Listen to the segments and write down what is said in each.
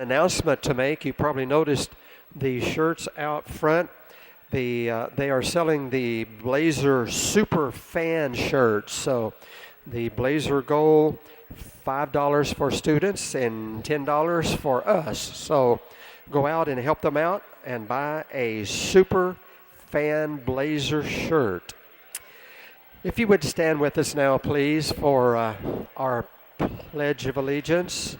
Announcement to make. You probably noticed the shirts out front. They are selling the Blazer Super Fan shirts. So the Blazer Gold, $5 for students and $10 for us. So go out and help them out and buy a Super Fan Blazer shirt. If you would stand with us now, please, for our Pledge of Allegiance.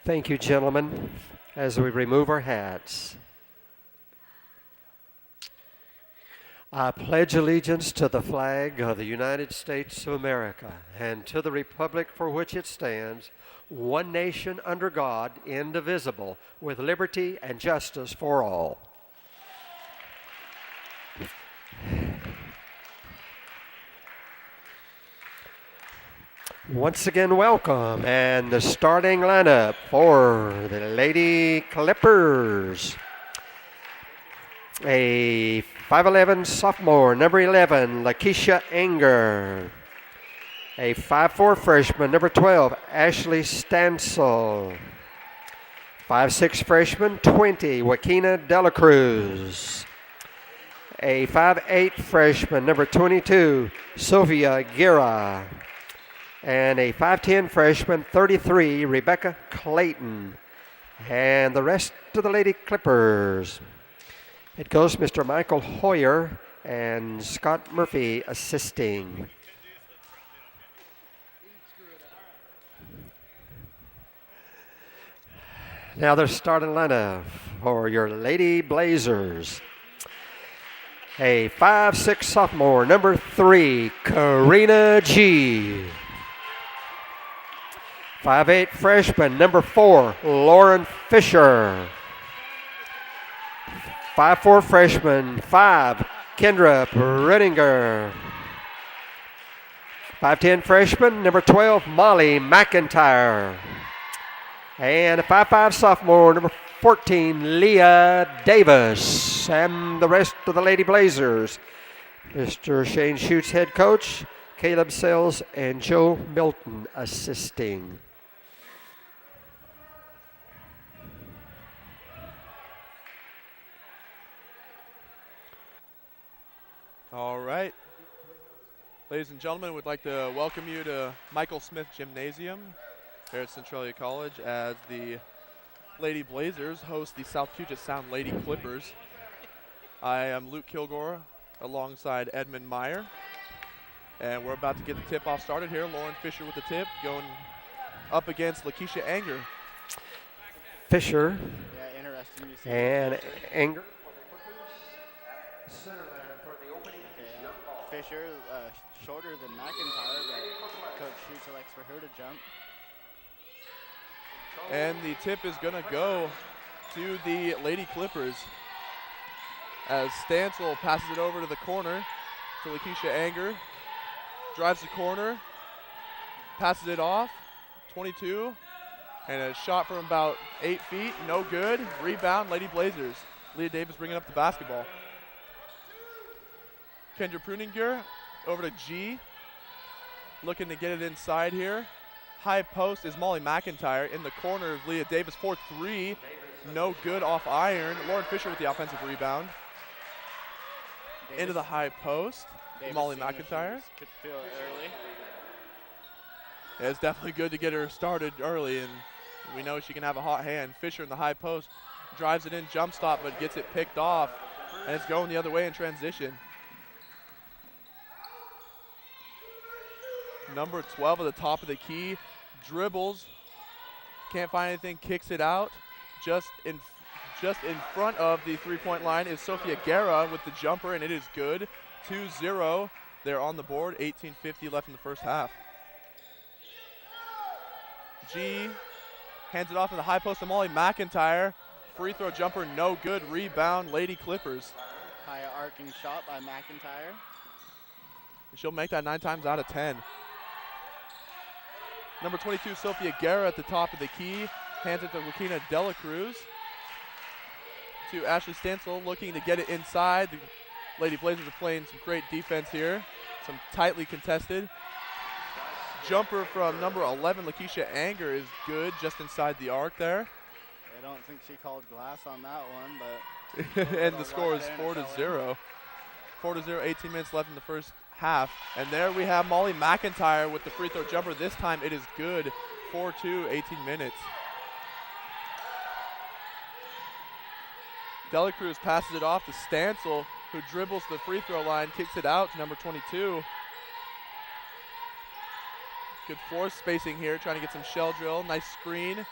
Thank you, gentlemen, as we remove our hats. I pledge allegiance to the flag of the United States of America and to the republic for which it stands, one nation under God, indivisible, with liberty and justice for all. Once again, welcome, and the starting lineup for the Lady Clippers. A 5'11" sophomore, number 11, Lakeisha Anger. A 5'4" freshman, number 12, Ashley Stansel. 5'6" freshman, 20, Joaquina Dela Cruz. A 5'8" freshman, number 22, Sophia Guerra. And a 5'10" freshman, 33, Rebecca Clayton. And the rest of the Lady Clippers. It goes Mr. Michael Hoyer and Scott Murphy assisting. Now they're starting lineup for your Lady Blazers. A 5'6" sophomore, number 3, Karina G. 5'8" freshman, number 4, Lauren Fisher. 5'4" freshman, 5, Kendra Redinger. 5'10" freshman, number 12, Molly McIntyre. And a 5'5" sophomore, number 14, Leah Davis. And the rest of the Lady Blazers, Mr. Shane Schutz, head coach, Caleb Sells, and Joe Milton assisting. All right. Ladies and gentlemen, we'd like to welcome you to Michael Smith Gymnasium here at Centralia College as the Lady Blazers host the South Puget Sound Lady Clippers. I am Luke Kilgore alongside Edmund Meyer. And we're about to get the tip-off started here. Lauren Fisher with the tip going up against Lakeisha Anger. Fisher. Yeah, interesting. You see and Anger. Fisher, shorter than McIntyre, but Coach Schutz elects for her to jump. And the tip is going to go to the Lady Clippers as Stansel passes it over to the corner to Lakeisha Anger. Drives the corner, passes it off, 22, and a shot from about 8 feet, no good. Rebound, Lady Blazers. Leah Davis bringing up the basketball. Kendra Pruninger over to G, looking to get it inside here. High post is Molly McIntyre. In the corner, Leah Davis for 3, no good off iron. Lauren Fisher with the offensive rebound. Davis, into the high post, Davis Molly McIntyre. Could feel it early. Yeah, it's definitely good to get her started early, and we know she can have a hot hand. Fisher in the high post, drives it in, jump stop, but gets it picked off, and it's going the other way in transition. Number 12 at the top of the key, dribbles, can't find anything, kicks it out. Just in front of the three-point line is Sophia Guerra with the jumper, and it is good. 2-0. They're on the board. 18:50 left in the first half. G hands it off to the high post to Molly McIntyre. Free throw jumper, no good. Rebound, Lady Clippers. High arcing shot by McIntyre. She'll make that 9 times out of 10. Number 22, Sophia Guerra at the top of the key. Hands it to Joaquina Dela Cruz. To Ashley Stansel, looking to get it inside. The Lady Blazers are playing some great defense here. Some tightly contested. Jumper from number 11, Lakeisha Anger, is good just inside the arc there. don't think she called glass on that one, but and the score is 4-0. 4-0, 18 minutes left in the first half. And there we have Molly McIntyre with the free throw jumper. This time it is good. 4-2, 18 minutes. Delacruz passes it off to Stancil, who dribbles the free throw line, kicks it out to number 22. Good floor spacing here, trying to get some shell drill. Nice screen.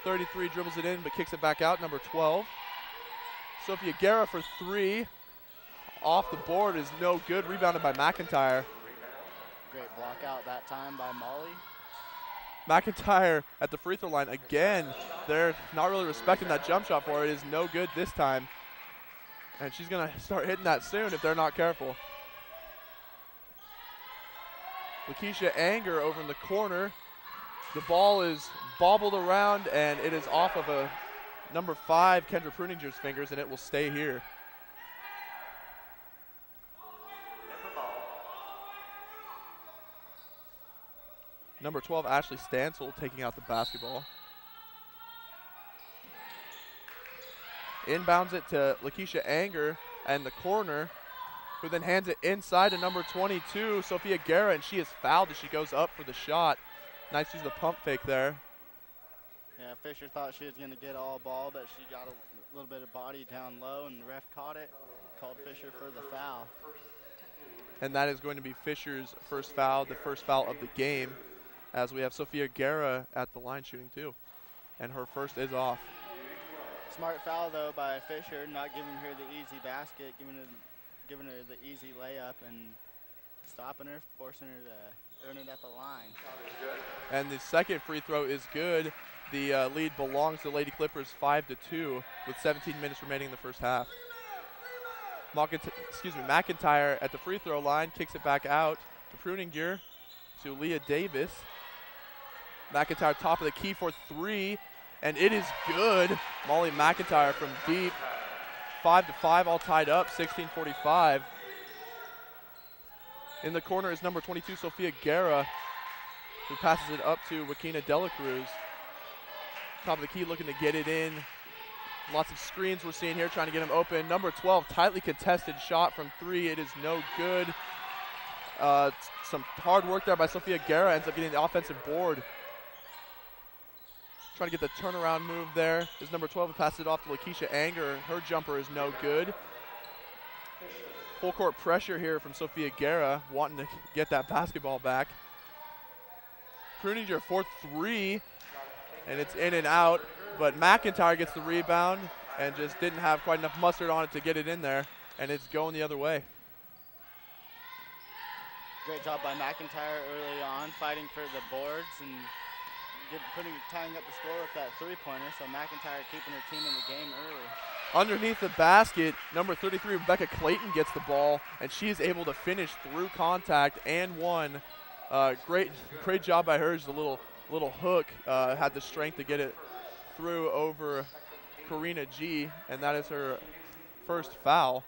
33 dribbles it in, but kicks it back out, number 12. Sophia Guerra for 3. Off the board is no good. Rebounded by McIntyre. Great block out that time by Molly. McIntyre at the free throw line again. They're not really respecting that jump shot for her. It is no good this time. And she's going to start hitting that soon if they're not careful. Lakeisha Anger over in the corner. The ball is bobbled around, and it is off of a number 5, Kendra Pruninger's fingers, and it will stay here. Number 12, Ashley Stancil, taking out the basketball. Inbounds it to Lakeisha Anger and the corner, who then hands it inside to number 22, Sophia Guerra, and she is fouled as she goes up for the shot. Nice use of the pump fake there. Yeah, Fisher thought she was going to get all ball, but she got a little bit of body down low, and the ref caught it, called Fisher for the foul. And that is going to be Fisher's first foul, the first foul of the game, as we have Sophia Guerra at the line shooting too. And her first is off. Smart foul, though, by Fisher, not giving her the easy basket, giving her the easy layup and stopping her, forcing her to earn it at the line. And the second free throw is good. The lead belongs to Lady Clippers 5-2 with 17 minutes remaining in the first half. McIntyre at the free throw line, kicks it back out to Pruninger, to Leah Davis. McIntyre top of the key for 3, and it is good. Molly McIntyre from deep. 5-5, all tied up, 16:45. In the corner is number 22, Sophia Guerra, who passes it up to Joaquina Delacruz. Top of the key, looking to get it in. Lots of screens we're seeing here, trying to get him open. Number 12, tightly contested shot from 3. It is no good. Some hard work there by Sophia Guerra, ends up getting the offensive board. Trying to get the turnaround move there. Is number 12 who passes it off to Lakeisha Anger. Her jumper is no good. Full court pressure here from Sophia Guerra, wanting to get that basketball back. Pruninger for 3, and it's in and out, but McIntyre gets the rebound and just didn't have quite enough mustard on it to get it in there, and it's going the other way. Great job by McIntyre early on, fighting for the boards and tying up the score with that three-pointer, so McIntyre keeping her team in the game early. Underneath the basket, number 33, Rebecca Clayton, gets the ball, and she is able to finish through contact and one. Great job by her. Just a little hook, had the strength to get it through over Karina G, and that is her first foul.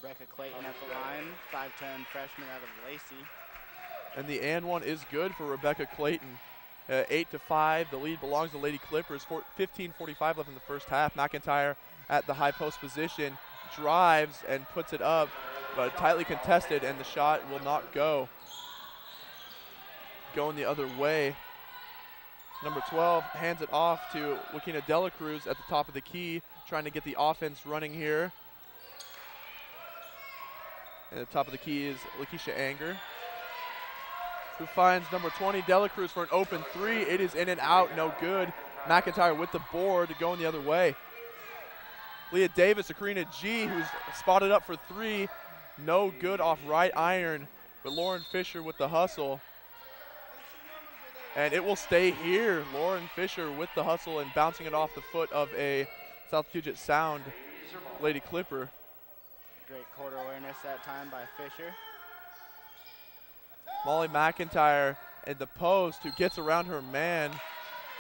Rebecca Clayton at the line, 5'10" freshman out of Lacey. And the and one is good for Rebecca Clayton. 8-5, the lead belongs to Lady Clippers. 15:45 left in the first half. McIntyre at the high post position, drives and puts it up, but tightly contested, and the shot will not go. Going the other way. Number 12 hands it off to Joaquina Delacruz at the top of the key, trying to get the offense running here. And at the top of the key is Lakeisha Anger, who finds number 20, Delacruz, for an open 3. It is in and out, no good. McIntyre with the board, going the other way. Leah Davis, Karina G, who's spotted up for 3. No good off right iron, but Lauren Fisher with the hustle. And it will stay here. Lauren Fisher with the hustle and bouncing it off the foot of a South Puget Sound Lady Clipper. Great court awareness that time by Fisher. Molly McIntyre at the post, who gets around her man,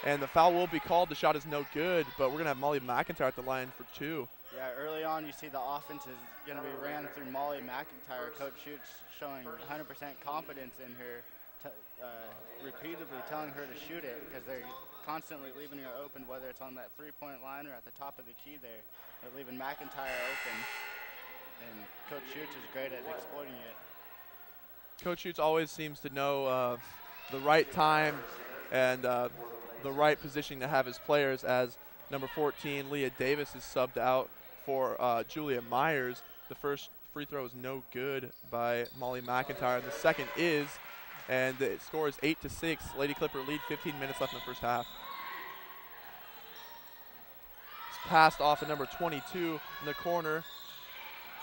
and the foul will be called. The shot is no good, but we're going to have Molly McIntyre at the line for 2. Yeah, early on you see the offense is going to be ran through Molly McIntyre. Coach Schutz showing 100% confidence in her repeatedly telling her to shoot it because they're constantly leaving her open, whether it's on that three-point line or at the top of the key there. They're leaving McIntyre open, and Coach Schutz is great at exploiting it. Coach Schutz always seems to know the right time and the right positioning to have his players, as number 14, Leah Davis, is subbed out for Julia Myers. The first free throw is no good by Molly McIntyre. The second is, and the score is 8-6. Lady Clipper lead, 15 minutes left in the first half. It's passed off to number 22 in the corner.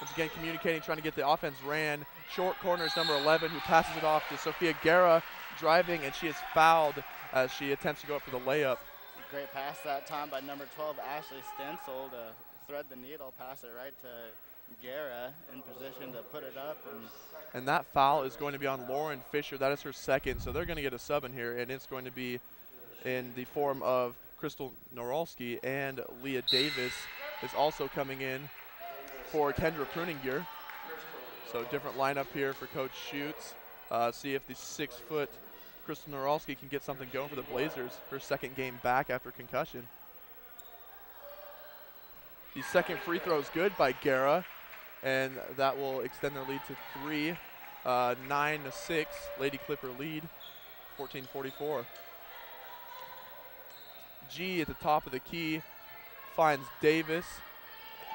Once again, communicating, trying to get the offense ran. Short corner is number 11, who passes it off to Sophia Guerra, driving, and she is fouled as she attempts to go up for the layup. Great pass that time by number 12, Ashley Stencil, to thread the needle, pass it right to Guerra in position to put it up. And that foul is going to be on Lauren Fisher. That is her second, so they're going to get a sub in here, and it's going to be in the form of Crystal Norolski, and Leah Davis is also coming in for Kendra Pruninger. So different lineup here for Coach Schutz. See if the 6-foot Crystal Norolski can get something going for the Blazers. Her second game back after concussion. The second free throw is good by Guerra, and that will extend their lead to 3. 9-6, Lady Clipper lead, 14:44. G at the top of the key finds Davis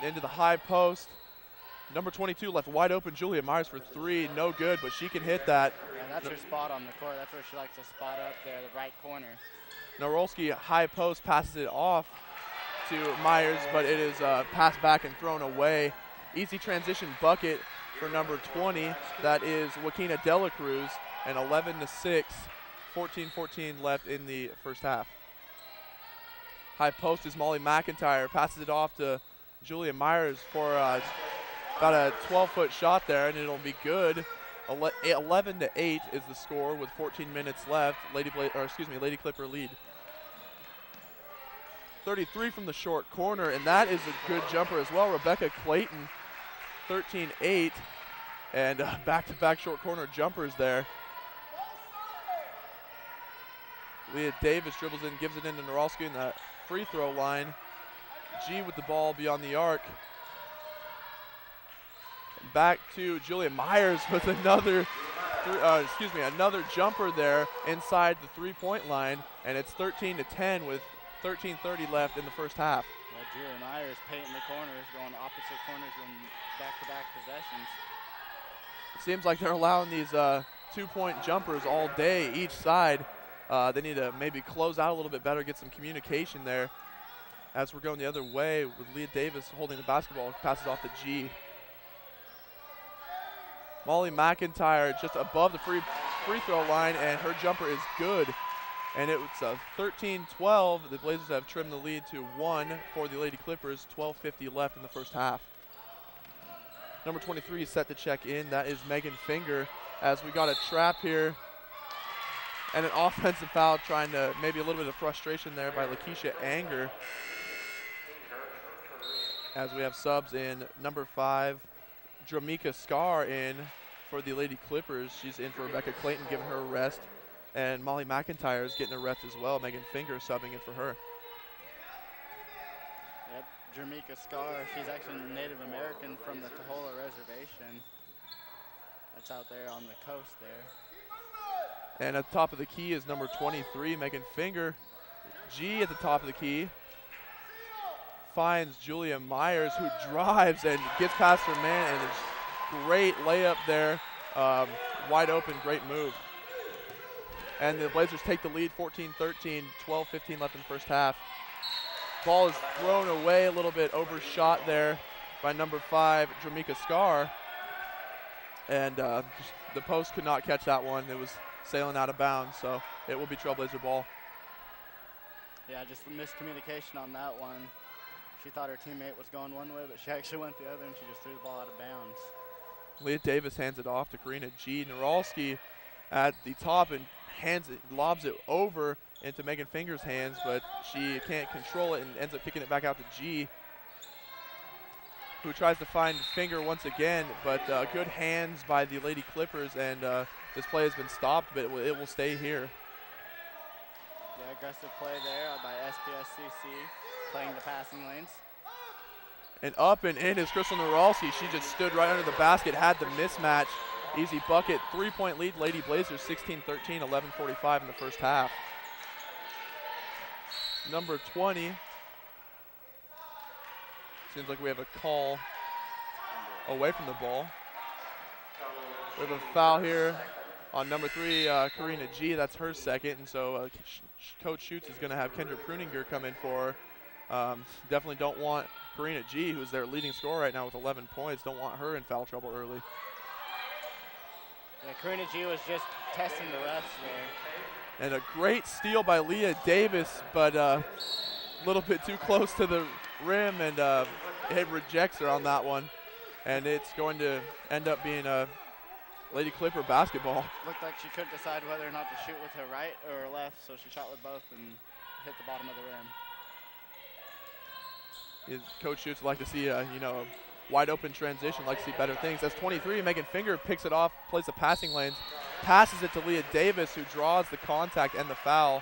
into the high post. Number 22 left wide open, Julia Myers for 3, no good, but she can hit that. And that's her spot on the court. That's where she likes to spot up there, the right corner. Norolski high post passes it off to Myers, but it is passed back and thrown away. Easy transition bucket for number 20. That is Joaquina Dela Cruz, and 11-6, 14-14 left in the first half. High post is Molly McIntyre, passes it off to Julia Myers for about a 12-foot shot there, and it'll be good. 11-8 is the score with 14 minutes left. Lady Clipper lead. 33 from the short corner, and that is a good jumper as well. Rebecca Clayton, 13-8, and back-to-back short corner jumpers there. Leah Davis dribbles in, gives it into Norolski in the free throw line. G with the ball beyond the arc. Back to Julia Myers with another jumper there inside the three-point line, and it's 13-10 with 13:30 left in the first half. Well, Julia Myers painting the corners, going opposite corners in back-to-back possessions. It seems like they're allowing these two-point jumpers all day each side. They need to maybe close out a little bit better, get some communication there. As we're going the other way with Leah Davis holding the basketball, passes off to G. Molly McIntyre just above the free throw line, and her jumper is good. And it's 13-12. The Blazers have trimmed the lead to 1 for the Lady Clippers. 12:50 left in the first half. Number 23 is set to check in. That is Megan Finger, as we got a trap here and an offensive foul, trying to maybe a little bit of frustration there by Lakeisha Anger. As we have subs in, number 5, Dramika Scar in for the Lady Clippers. She's in for Rebecca Clayton, giving her a rest. And Molly McIntyre is getting a rest as well. Megan Finger subbing in for her. Yep, Dramika Scar, she's actually Native American from the Tahola Reservation. That's out there on the coast there. And at the top of the key is number 23, Megan Finger. G at the top of the key finds Julia Myers, who drives and gets past her man, and it's great layup there. Wide open, great move. And the Blazers take the lead, 14-13, 12:15 left in the first half. Ball is thrown away a little bit, overshot there by number 5, Dramika Scar. And the post could not catch that one. It was sailing out of bounds, so it will be Trailblazer ball. Yeah, just miscommunication on that one. She thought her teammate was going one way, but she actually went the other, and she just threw the ball out of bounds. Leah Davis hands it off to Karina G. Norolski at the top and lobs it over into Megan Finger's hands, but she can't control it and ends up kicking it back out to G. who tries to find Finger once again, but good hands by the Lady Clippers, and this play has been stopped, but it will stay here. Yeah, aggressive play there by SPSCC, playing the passing lanes. And up and in is Crystal Naralski. She just stood right under the basket, had the mismatch. Easy bucket, 3-point lead, Lady Blazers, 16-13, 11:45 in the first half. Number 20. Seems like we have a call away from the ball. We have a foul here on number 3, Karina G. That's her second, and so Coach Schutz is going to have Kendra Pruninger come in for her. Definitely don't want Karina G., who's their leading scorer right now with 11 points, don't want her in foul trouble early. Yeah, Karina G was just testing the refs there. And a great steal by Leah Davis, but a little bit too close to the rim, and it rejects her on that one. And it's going to end up being a Lady Clipper basketball. Looked like she couldn't decide whether or not to shoot with her right or her left, so she shot with both and hit the bottom of the rim. Coach Schutz would like to see a wide open transition, like to see better things. That's 23. Megan Finger picks it off, plays the passing lanes, passes it to Leah Davis, who draws the contact and the foul,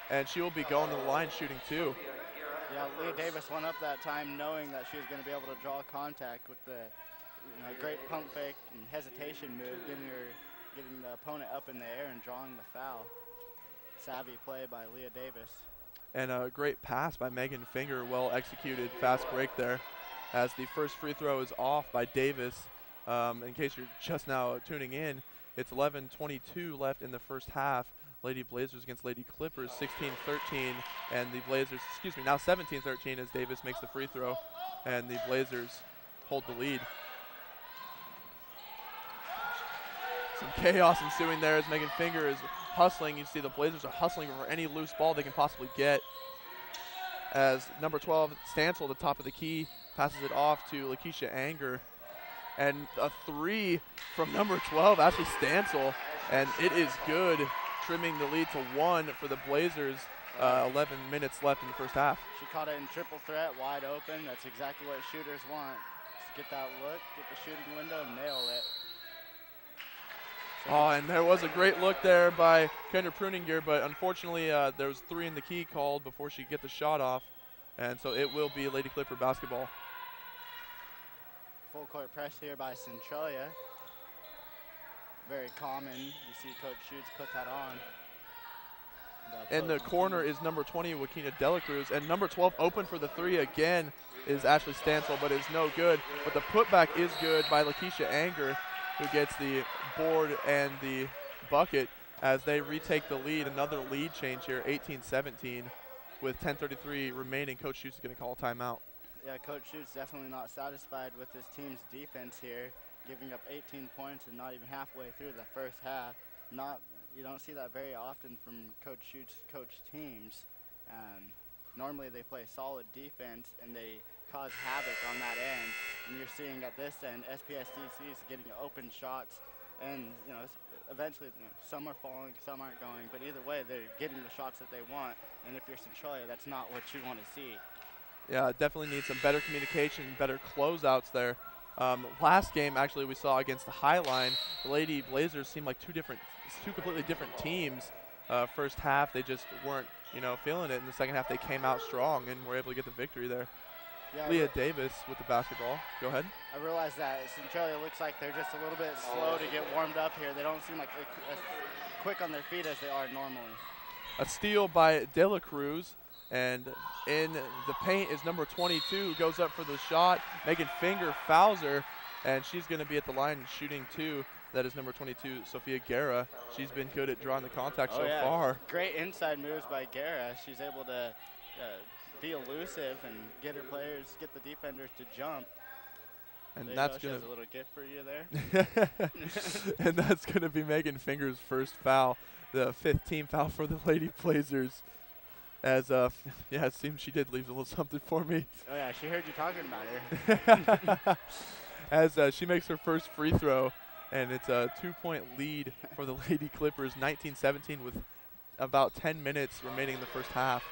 and she will be going to the line shooting 2. Yeah, Leah Davis went up that time knowing that she was going to be able to draw contact with the great pump fake and hesitation move, getting the opponent up in the air and drawing the foul. Savvy play by Leah Davis. And a great pass by Megan Finger, well executed, fast break there, as the first free throw is off by Davis. In case you're just now tuning in, it's 11:22 left in the first half. Lady Blazers against Lady Clippers, 16-13, and the Blazers, now 17-13 as Davis makes the free throw, and the Blazers hold the lead. Some chaos ensuing there as Megan Finger is hustling. You see the Blazers are hustling for any loose ball they can possibly get, as number 12, Stancil, at the top of the key, passes it off to Lakeisha Anger. And a 3 from number 12, Ashley Stancil, and it is good, trimming the lead to 1 for the Blazers. 11 minutes left in the first half. She caught it in triple threat, wide open. That's exactly what shooters want. Just get that look, get the shooting window, nail it. Oh, and there was a great look there by Kendra Pruninger, but unfortunately there was 3 in the key called before she could get the shot off, and so it will be Lady Clipper basketball. Full court press here by Centralia. Very common. You see Coach Schutz put that on. In the corner is number 20, Joaquina Delacruz, and number 12 open for the 3 again is Ashley Stancil, but it's no good. But the putback is good by Lakeisha Anger, who gets the board and the bucket as they retake the lead. Another lead change here, 18-17, with 10:33 remaining. Coach Schutz is going to call a timeout. Yeah, Coach Schutz definitely not satisfied with his team's defense here, giving up 18 points and not even halfway through the first half. You don't see that very often from Coach Schutz coach teams. Normally they play solid defense and they cause havoc on that end. And you're seeing at this end, SPSCC is getting open shots, and eventually some are falling, some aren't going, but either way they're getting the shots that they want. And if you're Centralia, that's not what you want to see. Yeah, definitely need some better communication, better closeouts there. Last game, actually, we saw against the High Line, the Lady Blazers seemed like two completely different teams. First half, they just weren't, feeling it. In the second half, they came out strong and were able to get the victory there. Yeah, Leah Davis with the basketball. Go ahead. I realize that Centralia looks like they're just a little bit slow to get warmed up here. They don't seem like as quick on their feet as they are normally. A steal by De La Cruz. And in the paint is number 22, who goes up for the shot. Megan Finger fouls her, and she's going to be at the line shooting 2. That is number 22, Sophia Guerra. She's been good at drawing the contact so far. Great inside moves by Guerra. She's able to be elusive and get her players, get the defenders to jump. And that's going to. A little gift for you there. And that's going to be Megan Finger's first foul, the 5th team foul for the Lady Blazers. As, it seems she did leave a little something for me. Oh, yeah, she heard you talking about her. As she makes her first free throw, and it's a 2-point lead for the Lady Clippers, 19-17, with about 10 minutes remaining in the first half.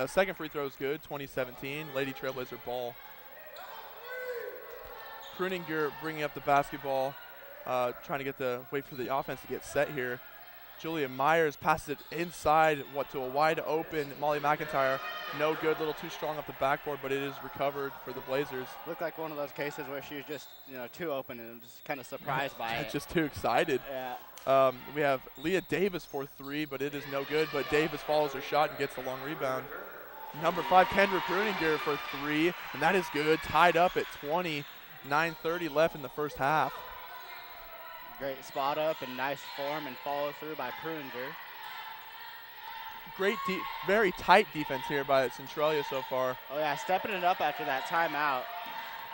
Second free throw is good, 20-17, Lady Trailblazer ball. Pruninger bringing up the basketball, trying to wait for the offense to get set here. Julia Myers passes it inside to a wide open Molly McIntyre. No good, little too strong off the backboard, but it is recovered for the Blazers. Looked like one of those cases where she was just, too open and just kind of surprised by it. Just too excited. Yeah. We have Leah Davis for 3, but it is no good. But Davis follows her shot and gets the long rebound. Number 5, Kendra Pruninger for 3, and that is good. Tied up at 20, 9:30 left in the first half. Great spot up and nice form and follow through by Pruninger. Great, very tight defense here by Centralia so far. Oh yeah, stepping it up after that timeout.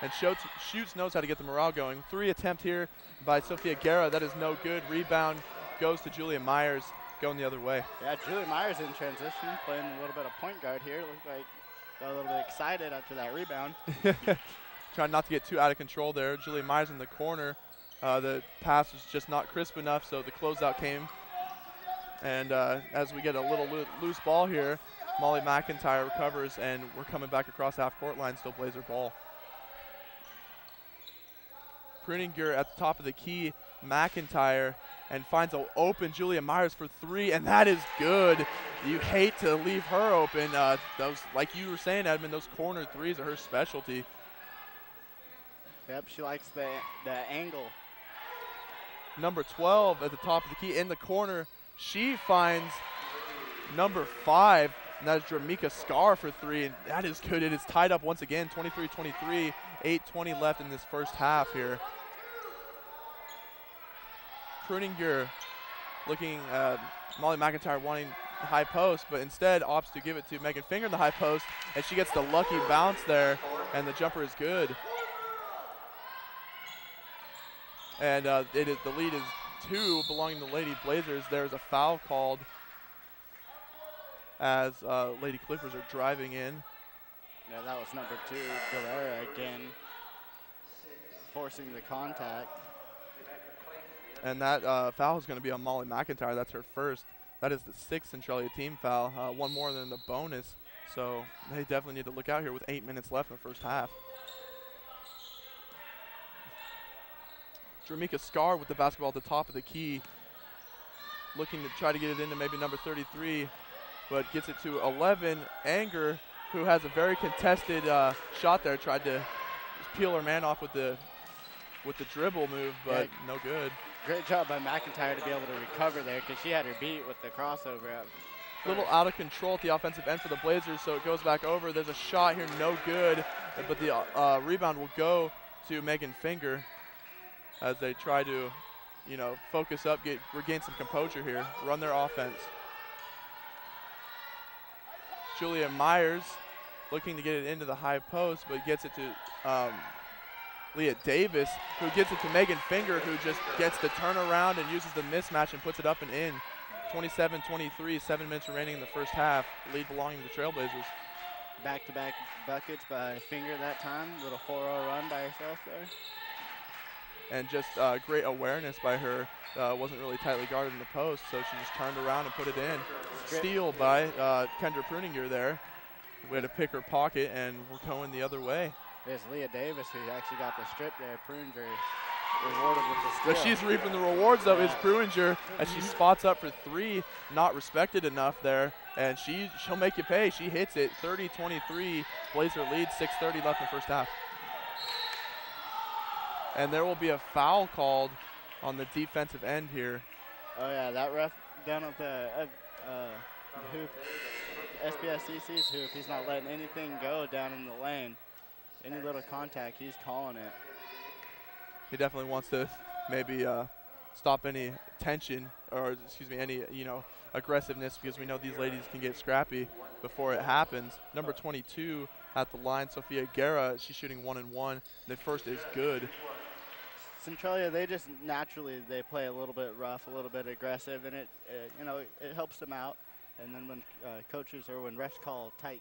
And Shoots knows how to get the morale going. 3 attempt here by Sophia Guerra. That is no good. Rebound goes to Julia Myers, going the other way. Yeah, Julia Myers in transition, playing a little bit of point guard here. Looked like got a little bit excited after that rebound. Trying not to get too out of control there. Julia Myers in the corner. The pass was just not crisp enough, so the closeout came. And as we get a little loose ball here, Molly McIntyre recovers, and we're coming back across half-court line, still Blazer ball. Pruninger at the top of the key, McIntyre, and finds an open Julia Myers for 3, and that is good. You hate to leave her open. Those, like you were saying, Edmund, those corner threes are her specialty. Yep, she likes the angle. Number 12 at the top of the key in the corner. She finds number 5, and that is Dramika Scar for 3, and that is good. It is tied up once again, 23-23, 8:20 left in this first half here. Pruninger looking at Molly McIntyre wanting the high post, but instead opts to give it to Megan Finger in the high post, and she gets the lucky bounce there, and the jumper is good. And the lead is 2 belonging to the Lady Blazers. There's a foul called as Lady Clippers are driving in. Yeah, that was number 2, Galera again, forcing the contact. And that foul is going to be on Molly McIntyre. That's her first. That is the 6th Centralia team foul, one more than the bonus. So they definitely need to look out here with 8 minutes left in the first half. Dramika Scar with the basketball at the top of the key, looking to try to get it into maybe number 33, but gets it to 11. Anger, who has a very contested shot there, tried to just peel her man off with the dribble move, but yeah, no good. Great job by McIntyre to be able to recover there, because she had her beat with the crossover. A little out of control at the offensive end for the Blazers, so it goes back over. There's a shot here, no good, but the rebound will go to Megan Finger as they try to, focus up, regain some composure here, run their offense. Julia Myers looking to get it into the high post, but gets it to Leah Davis, who gets it to Megan Finger, who just gets the turnaround and uses the mismatch and puts it up and in. 27-23, 7 minutes remaining in the first half. Lead belonging to the Trailblazers. Back-to-back buckets by Finger that time. Little 4-0 run by herself there. And just great awareness by her. Wasn't really tightly guarded in the post, so she just turned around and put it in. Steal by Kendra Pruninger there. We had to pick her pocket, and we're going the other way. There's Leah Davis, who actually got the strip there. Pruninger rewarded with the steal. But she's reaping the rewards, though, is Pruninger, as she spots up for 3, not respected enough there, and she'll make you pay. She hits it, 30-23, Blazer lead, 6:30 left in the first half. And there will be a foul called on the defensive end here. Oh yeah, that ref down at the hoop, SPSCC's hoop, he's not letting anything go down in the lane. Any little contact, he's calling it. He definitely wants to maybe stop any tension, or excuse me, any aggressiveness, because we know these ladies can get scrappy before it happens. Number 22 at the line, Sophia Guerra, she's shooting 1-1. The first is good. Centralia, they just naturally, they play a little bit rough, a little bit aggressive, and it helps them out. And then when coaches or when refs call tight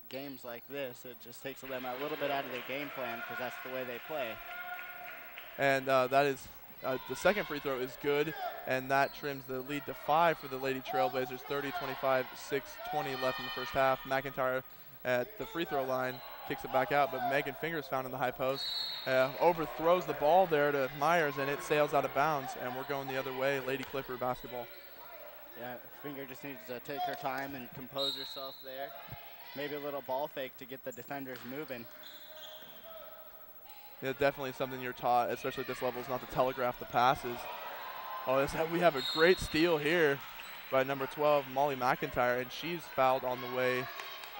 games like this, it just takes them a little bit out of their game plan, because that's the way they play. And that is the second free throw is good, and that trims the lead to 5 for the Lady Trailblazers. 30-25, 6:20 left in the first half. McIntyre at the free throw line, kicks it back out, but Megan Fingers found in the high post. Overthrows the ball there to Myers, and it sails out of bounds, and we're going the other way, Lady Clipper basketball. Yeah, Finger just needs to take her time and compose herself there. Maybe a little ball fake to get the defenders moving. Yeah, definitely something you're taught, especially at this level, is not to telegraph the passes. Oh, we have a great steal here by number 12, Molly McIntyre, and she's fouled on the way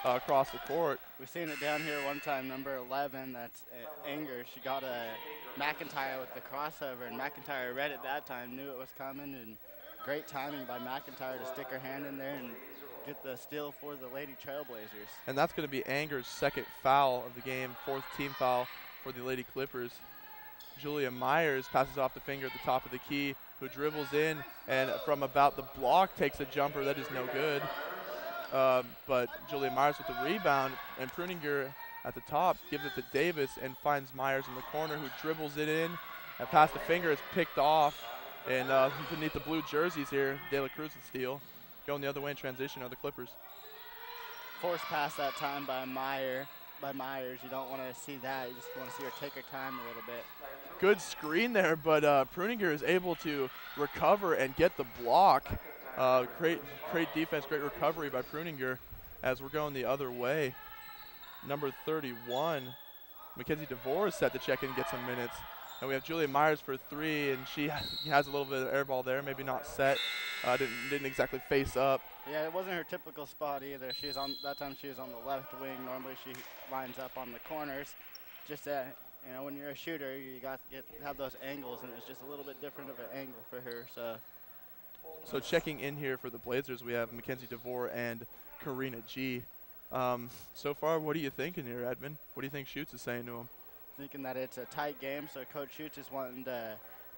across the court. We've seen it down here one time, number 11, that's Anger. She got a McIntyre with the crossover, and McIntyre read it that time, knew it was coming, and great timing by McIntyre to stick her hand in there and get the steal for the Lady Trailblazers. And that's going to be Anger's second foul of the game, 4th team foul for the Lady Clippers. Julia Myers passes off the Finger at the top of the key, who dribbles in and from about the block takes a jumper that is no good. But Julia Myers with the rebound, and Pruninger at the top gives it to Davis and finds Myers in the corner, who dribbles it in. And past the Finger is picked off. And beneath the blue jerseys here, De La Cruz with steal. Going the other way in transition are the Clippers. Forced pass that time by Myers. You don't want to see that. You just want to see her take her time a little bit. Good screen there, but Pruninger is able to recover and get the block. Great defense, great recovery by Pruninger as we're going the other way. Number 31, Mackenzie DeVore is set to check in and get some minutes. And we have Julia Myers for 3, and she has a little bit of air ball there, maybe not set. Didn't exactly face up. Yeah, it wasn't her typical spot either. That time she was on the left wing. Normally she lines up on the corners. Just when you're a shooter, you got to have those angles, and it's just a little bit different of an angle for her. So checking in here for the Blazers, we have Mackenzie DeVore and Karina G. So far, what are you thinking here, Edmund? What do you think Schutz is saying to him? Thinking that it's a tight game, so Coach Schutz is wanting to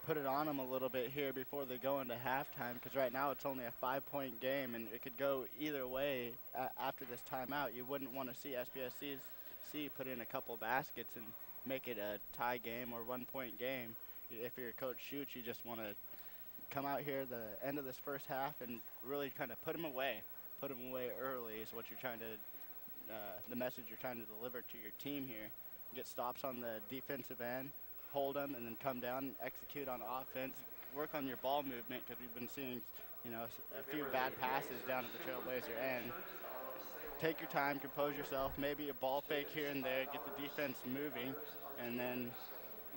put it on them a little bit here before they go into halftime, because right now it's only a 5-point game, and it could go either way after this timeout. You wouldn't want to see SPSCC put in a couple baskets and make it a tie game or 1-point game. If you're Coach Schutz, you just want to come out here the end of this first half and really kind of put them away early is what you're trying to, the message you're trying to deliver to your team here. Get stops on the defensive end, hold them, and then come down, execute on offense, work on your ball movement, because we've been seeing, a few bad passes down at the Trailblazer end. Take your time, compose yourself, maybe a ball fake here and there, get the defense moving, and then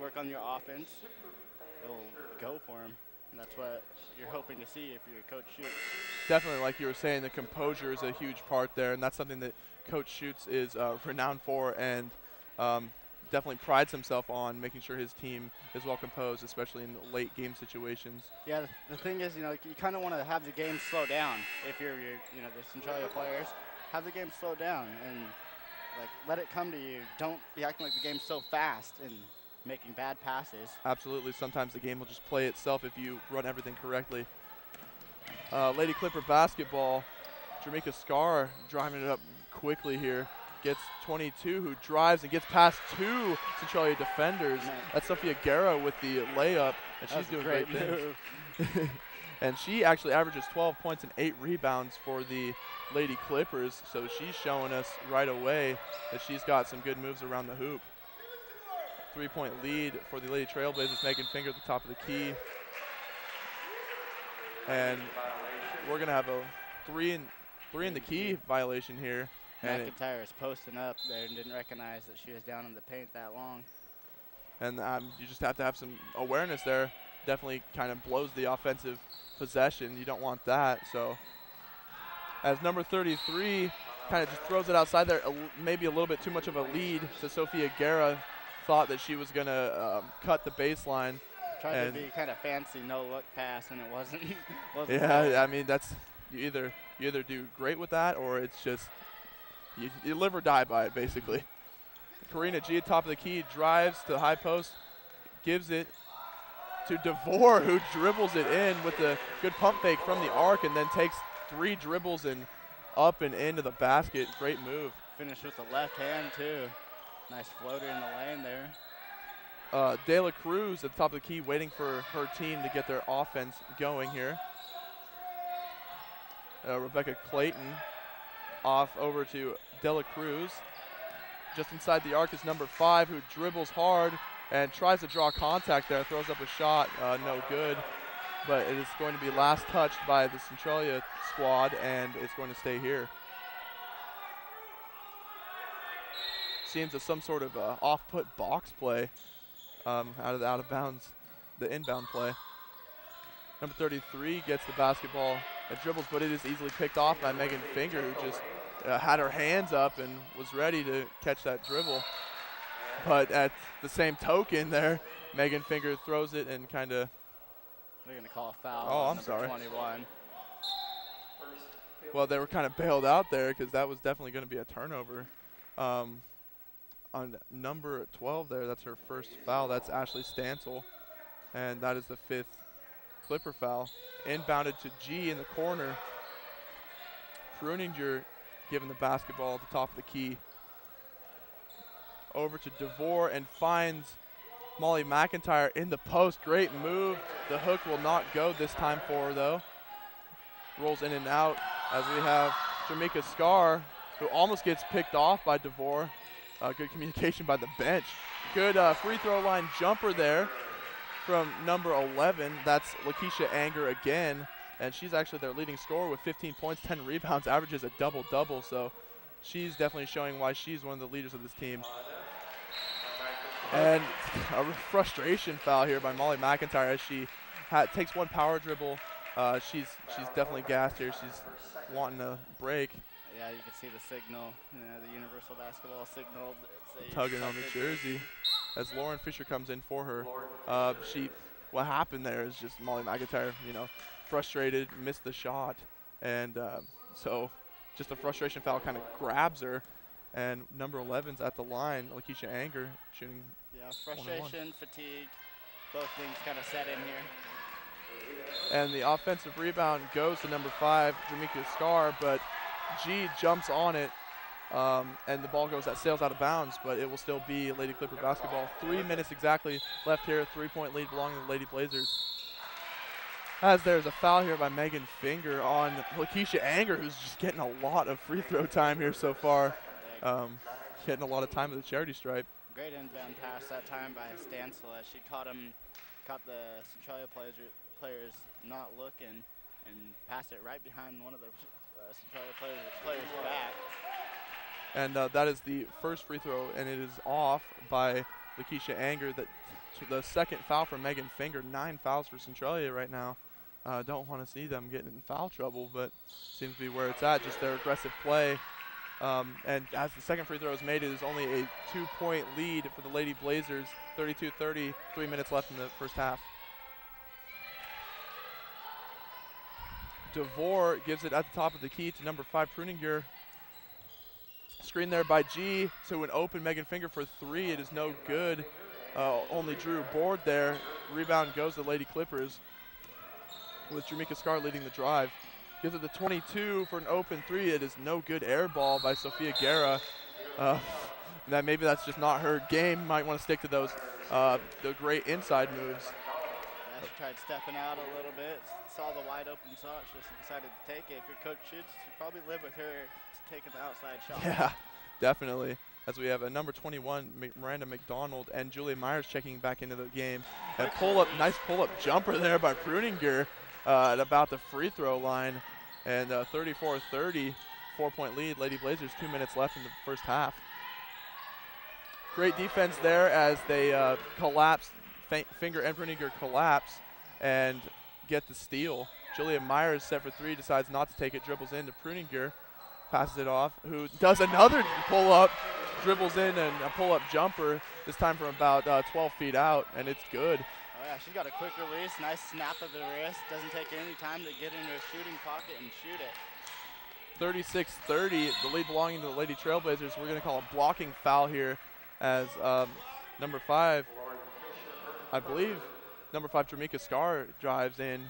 work on your offense. It'll go for them, and that's what you're hoping to see if you're Coach Schutz. Definitely, like you were saying, the composure is a huge part there, and that's something that Coach Schutz is renowned for, and definitely prides himself on making sure his team is well composed, especially in late game situations. Yeah, the thing is, you kind of want to have the game slow down. If you're the Centralia players, have the game slow down and let it come to you. Don't be acting like the game's so fast and making bad passes. Absolutely. Sometimes the game will just play itself if you run everything correctly. Lady Clipper basketball, Jamaica Scar driving it up quickly here. Gets 22, who drives and gets past 2 Centralia defenders. Man. That's Sophia Guerra with the layup, and she's doing great things. And she actually averages 12 points and 8 rebounds for the Lady Clippers, so she's showing us right away that she's got some good moves around the hoop. 3-point lead for the Lady Trailblazers, Megan Finger at the top of the key. And we're going to have a 3 in the key violation here. McIntyre is posting up there and didn't recognize that she was down in the paint that long. And you just have to have some awareness there. Definitely kind of blows the offensive possession. You don't want that. So as number 33 kind of just throws it outside there, maybe a little bit too much of a lead to Sophia Guerra. Thought that she was going to cut the baseline. Tried to be kind of fancy, no-look pass, and it wasn't. Yeah, I mean, that's you either do great with that, or it's just you live or die by it, basically. Karina G at top of the key, drives to the high post, gives it to DeVore, who dribbles it in with a good pump fake from the arc, and then takes 3 dribbles and up and into the basket. Great move. Finished with the left hand, too. Nice floater in the lane there. De La Cruz at the top of the key, waiting for her team to get their offense going here. Rebecca Clayton off over to Dela Cruz. Just inside the arc is number 5, who dribbles hard and tries to draw contact there, throws up a shot, no good. But it is going to be last touched by the Centralia squad, and it's going to stay here. Seems as some sort of off-put box play out of bounds, the inbound play. Number 33 gets the basketball and dribbles, but it is easily picked off by Megan Finger, who just had her hands up and was ready to catch that dribble. But at the same token there, Megan Finger throws it and kind of... They're going to call a foul. Oh, on I'm sorry. 21. Well, they were kind of bailed out there because that was definitely going to be a turnover. On number 12 there, that's her first foul. That's Ashley Stansel, and that is the 5th Clipper foul. Inbounded to G in the corner. Pruninger given the basketball at the top of the key. Over to DeVore and finds Molly McIntyre in the post. Great move. The hook will not go this time for her, though. Rolls in and out as we have Jamaica Scar, who almost gets picked off by DeVore. Good communication by the bench. Good free throw line jumper there from number 11. That's Lakeisha Anger again, and she's actually their leading scorer with 15 points, 10 rebounds, averages a double-double, so she's definitely showing why she's one of the leaders of this team. And a frustration foul here by Molly McIntyre as she takes one power dribble. She's definitely gassed here. She's wanting to break. Yeah, you can see the signal, the universal basketball signal. Tugging on the jersey as Lauren Fisher comes in for her. What happened there is just Molly McIntyre, frustrated, missed the shot, and so just a frustration foul kind of grabs her. And number 11's at the line, Lakeisha Anger, shooting. Yeah, frustration, fatigue, both things kind of set in here. And the offensive rebound goes to number 5, Jamaica Scar, but G jumps on it, and the ball sails out of bounds, but it will still be Lady Clipper basketball. 3 minutes exactly left here, 3-point lead belonging to the Lady Blazers. As there's a foul here by Megan Finger on Lakeisha Anger, who's just getting a lot of free throw time here so far. Getting a lot of time at the charity stripe. Great inbound pass that time by Stansel as she caught the Centralia players not looking and passed it right behind one of the Centralia players back. And that is the first free throw, and it is off by Lakeisha Anger. The second foul from Megan Finger. 9 fouls for Centralia right now. Don't want to see them getting in foul trouble, but seems to be where it's at, just their aggressive play. And as the second free throw is made, it is only a 2-point lead for the Lady Blazers. 32-30, 3 minutes left in the first half. DeVore gives it at the top of the key to number 5, Pruninger. Screen there by G to an open Megan Finger for 3. It is no good. Only Drew board there. Rebound goes to Lady Clippers with Jamaica Scar leading the drive. Gives it to 22 for an open 3. It is no good air ball by Sophia Guerra. Maybe that's just not her game. Might want to stick to those the great inside moves. Yeah, she tried stepping out a little bit, saw the wide open shot, she just decided to take it. If your coach shoots, you probably live with her taking the outside shot. Yeah, definitely. As we have a number 21, Miranda McDonald, and Julia Myers checking back into the game. And nice pull-up jumper there by Pruninger at about the free throw line. And 34-30, 4-point lead. Lady Blazers, 2 minutes left in the first half. Great defense there as they collapse. Finger and Pruninger collapse and get the steal. Julia Myers set for 3, decides not to take it, dribbles into Pruninger, passes it off, who does another pull-up, dribbles in and a pull-up jumper, this time from about 12 feet out, and it's good. Oh yeah, she's got a quick release, nice snap of the wrist, doesn't take any time to get into a shooting pocket and shoot it. 36-30, the lead belonging to the Lady Trailblazers. We're going to call a blocking foul here as number 5, I believe, number 5, Jamaica Scar drives in,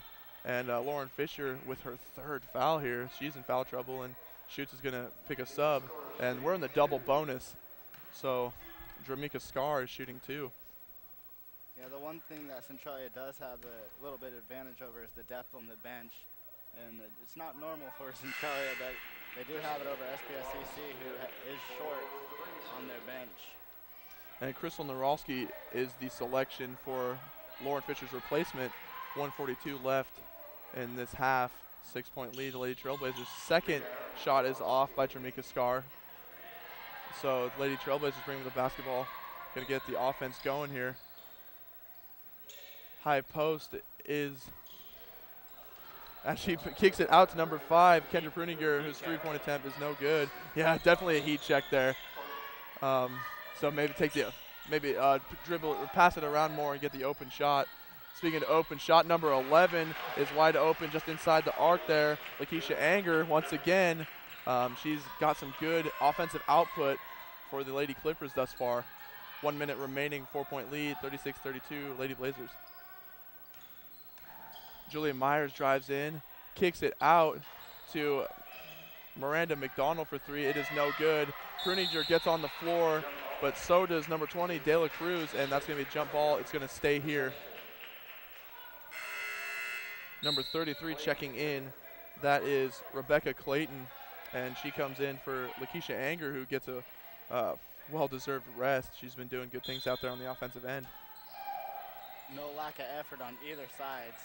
and Lauren Fisher with her 3rd foul here. She's in foul trouble, and Schutz is going to pick a sub, and we're in the double bonus. So Jamaica Scar is shooting 2. Yeah, the one thing that Centralia does have a little bit of advantage over is the depth on the bench. And it's not normal for Centralia, but they do have it over SPSCC, who is short on their bench. And Crystal Narowski is the selection for Lauren Fisher's replacement. 1:42 left in this half. 6-point lead to Lady Trailblazers. Second shot is off by Jamaica Scar. So Lady Trailblazers bringing the basketball. Going to get the offense going here. High post is, as she kicks it out to number 5, Kendra Pruninger, whose 3-point attempt is no good. Yeah, definitely a heat check there. So maybe dribble or pass it around more and get the open shot. Speaking of open shot, number 11 is wide open just inside the arc there. Lakeisha Anger, once again, she's got some good offensive output for the Lady Clippers thus far. 1 minute remaining, 4-point lead, 36-32, Lady Blazers. Julia Myers drives in, kicks it out to Miranda McDonald for 3. It is no good. Pruninger gets on the floor, but so does number 20, De La Cruz, and that's going to be a jump ball. It's going to stay here. Number 33 checking in, that is Rebecca Clayton, and she comes in for Lakeisha Anger, who gets a well-deserved rest. She's been doing good things out there on the offensive end. No lack of effort on either sides.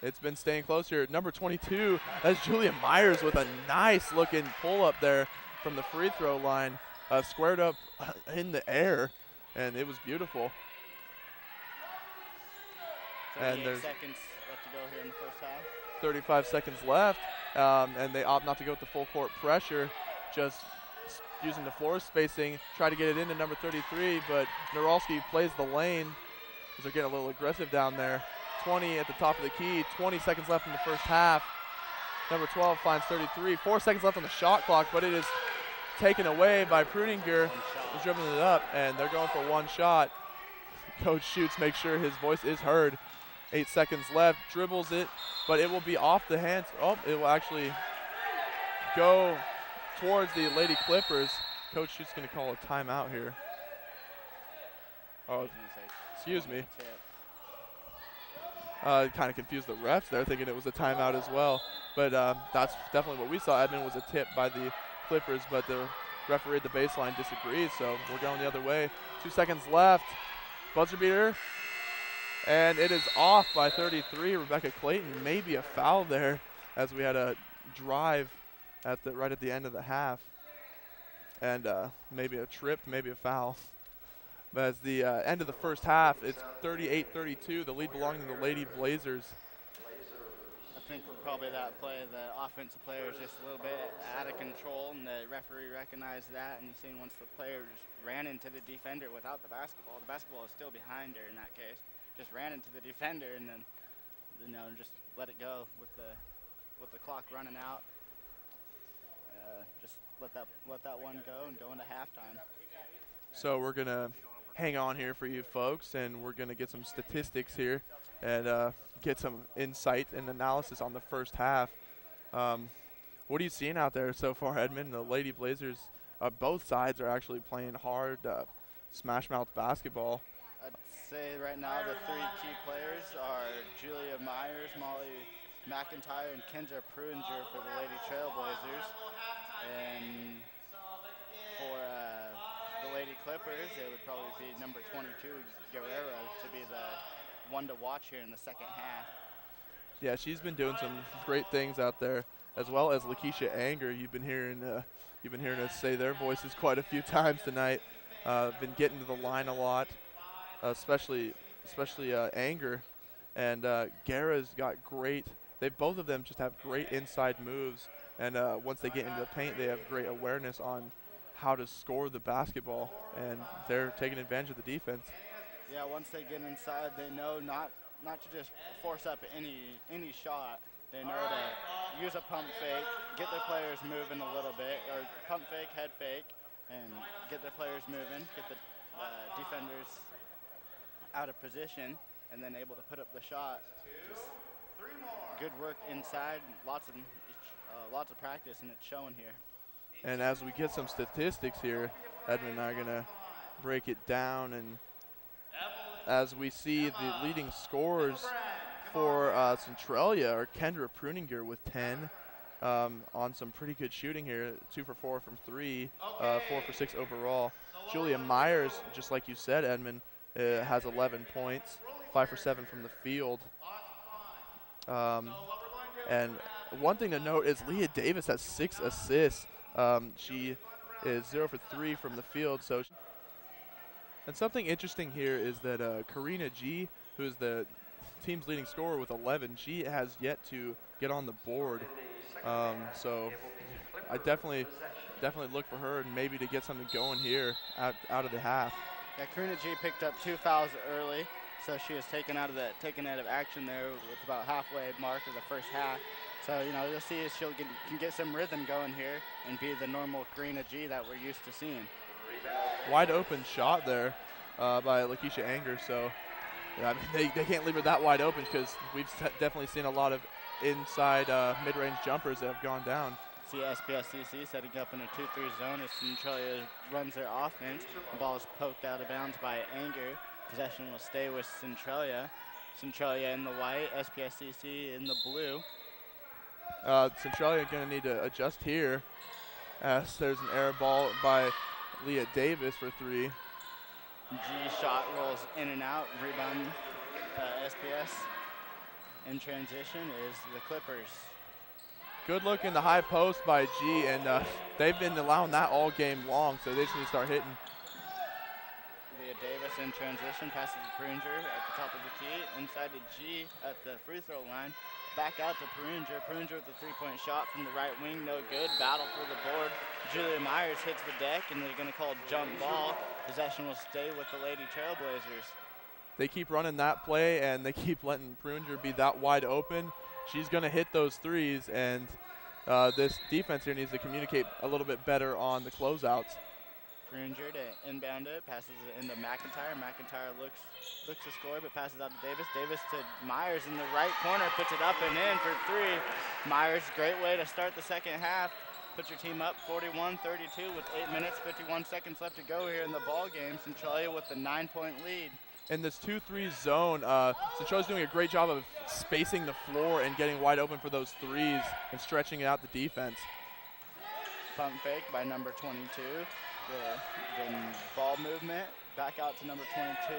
It's been staying close here. Number 22, that's Julia Myers with a nice-looking pull-up there from the free throw line, squared up in the air, and it was beautiful. 38 seconds left to go here in the first half. 35 seconds left, and they opt not to go with the full court pressure, just using the floor spacing, try to get it into number 33, but Narowski plays the lane as they're getting a little aggressive down there. 20 at the top of the key, 20 seconds left in the first half. Number 12 finds 33, 4 seconds left on the shot clock, but it is taken away by Pruninger, who's dribbling it up, and they're going for one shot. Coach Schutz makes sure his voice is heard. 8 seconds left, dribbles it, but it will be off the hands. Oh, it will actually go towards the Lady Clippers. Coach Schutz is going to call a timeout here. Oh, excuse me. Kind of confused the refs there, thinking it was a timeout as well. But that's definitely what we saw. Edmund was a tip by the Clippers, but the referee at the baseline disagrees, so we're going the other way. 2 seconds left. Buzzer beater. And it is off by 33. Rebecca Clayton, maybe a foul there, as we had a drive right at the end of the half. And maybe a trip, maybe a foul. But as the end of the first half, it's 38-32, the lead belonging to the Lady Blazers. I think probably that play, the offensive player is just a little bit out of control, and the referee recognized that, and he's seen once the player just ran into the defender without the basketball is still behind her in that case. Just ran into the defender and then, just let it go with the clock running out. Just let that one go and go into halftime. So we're gonna hang on here for you folks, and we're gonna get some statistics here and get some insight and analysis on the first half. What are you seeing out there so far, Edmund? The Lady Blazers, both sides are actually playing hard, smash mouth basketball. I'd say right now the 3 key players are Julia Myers, Molly McIntyre, and Kendra Pruninger for the Lady Trailblazers. And for the Lady Clippers, it would probably be number 22, Guerrero, to be the one to watch here in the second half. Yeah, she's been doing some great things out there, as well as Lakeisha Anger. You've been hearing us say their voices quite a few times tonight. Been getting to the line a lot. Especially Anger, and Guerra's got great. Both of them just have great inside moves, and once they get into the paint, they have great awareness on how to score the basketball, and they're taking advantage of the defense. Yeah, once they get inside, they know not to just force up any shot. They know to use a pump fake, get their players moving a little bit, or pump fake, head fake, and get their players moving, get the defenders out of position, and then able to put up the shot. Just good work inside, lots of practice, and it's showing here. And as we get some statistics here, Edmund and I are gonna break it down, and as we see the leading scorers for Centralia are Kendra Pruninger with 10 on some pretty good shooting here. 2 for 4 from 3, 4 for 6 overall. Julia Myers, just like you said, Edmund, has 11 points, 5 for 7 from the field. And one thing to note is Leah Davis has 6 assists. She is 0 for 3 from the field. And something interesting here is that Karina G, who is the team's leading scorer with 11, she has yet to get on the board. So I definitely look for her and maybe to get something going here out of the half. Yeah, Karina G picked up 2 fouls early, so she was taken out of action there with about halfway mark of the first half. So, you know, you'll see if she'll can get some rhythm going here and be the normal Karina G that we're used to seeing. Wide open shot there by Lakeisha Anger. So, yeah, I mean, they can't leave her that wide open because we've definitely seen a lot of inside mid-range jumpers that have gone down. See SPSCC setting up in a 2-3 zone as Centralia runs their offense. The ball is poked out of bounds by Anger. Possession will stay with Centralia. Centralia in the white, SPSCC in the blue. Centralia going to need to adjust here as there's an air ball by Leah Davis for 3. G shot rolls in and out, rebound SPS. In transition is the Clippers. Good look in the high post by G, and they've been allowing that all game long, so they just need to start hitting. Leah Davis in transition, passes to Pruninger at the top of the key, inside to G at the free throw line. Back out to Pruninger. Pruninger with a 3-point shot from the right wing, no good. Battle for the board. Julia Myers hits the deck, and they're going to call jump ball. Possession will stay with the Lady Trailblazers. They keep running that play, and they keep letting Pruninger be that wide open. She's going to hit those threes, and this defense here needs to communicate a little bit better on the closeouts. Pruninger to inbound it, passes it into McIntyre. McIntyre looks to score, but passes out to Davis. Davis to Myers in the right corner, puts it up and in for 3. Myers, great way to start the second half. Put your team up 41-32 with 8 minutes, 51 seconds left to go here in the ball game. Centralia with the 9-point lead. In this 2-3 zone, Centralia's doing a great job of spacing the floor and getting wide open for those threes and stretching out the defense. Pump fake by number 22. The ball movement back out to number 22.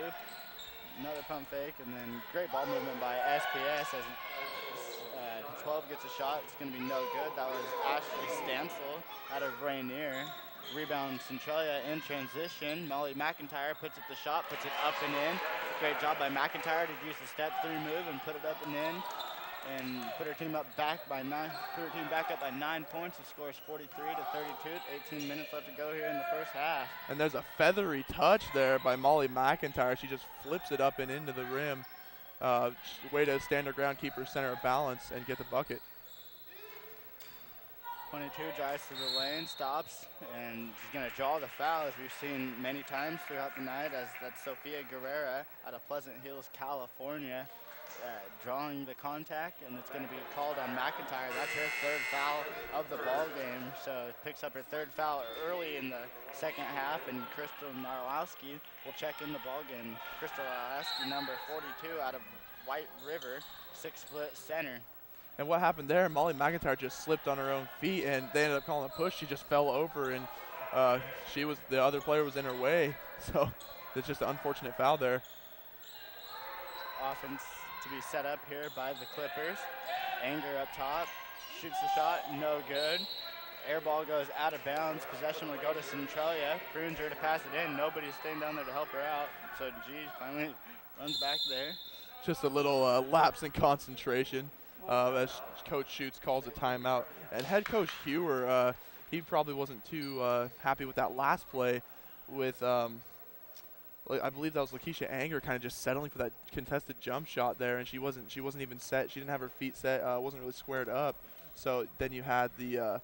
Another pump fake, and then great ball movement by SPS as 12 gets a shot. It's going to be no good. That was Ashley Stansel out of Rainier. Rebound Centralia in transition. Molly McIntyre puts it the shot, puts it up and in. Great job by McIntyre to use the step 3 move and put it up and in. And put her team back up by 9 points. He scores 43-32. 18 minutes left to go here in the first half. And there's a feathery touch there by Molly McIntyre. She just flips it up and into the rim. Way to stand her ground, keep her center of balance, and get the bucket. 22 drives to the lane, stops, and he's going to draw the foul, as we've seen many times throughout the night, as that's Sophia Guerrera out of Pleasant Hills, California, drawing the contact, and it's going to be called on McIntyre. That's her 3rd foul of the ball game, so picks up her 3rd foul early in the second half, and Crystal Narlowski will check in the ball game. Crystal Narlowski, number 42, out of White River, 6-foot center. And what happened there, Molly McIntyre just slipped on her own feet, and they ended up calling a push. She just fell over, and the other player was in her way. So it's just an unfortunate foul there. Offense to be set up here by the Clippers. Anger up top, shoots the shot, no good. Air ball goes out of bounds. Possession will go to Centralia. Pruninger to pass it in. Nobody's staying down there to help her out. So G finally runs back there. Just a little lapse in concentration. As Coach Schutz calls a timeout. And head coach Hewer, he probably wasn't too happy with that last play with, I believe that was Lakeisha Anger kind of just settling for that contested jump shot there, and she wasn't even set. She didn't have her feet set, wasn't really squared up. So then you had the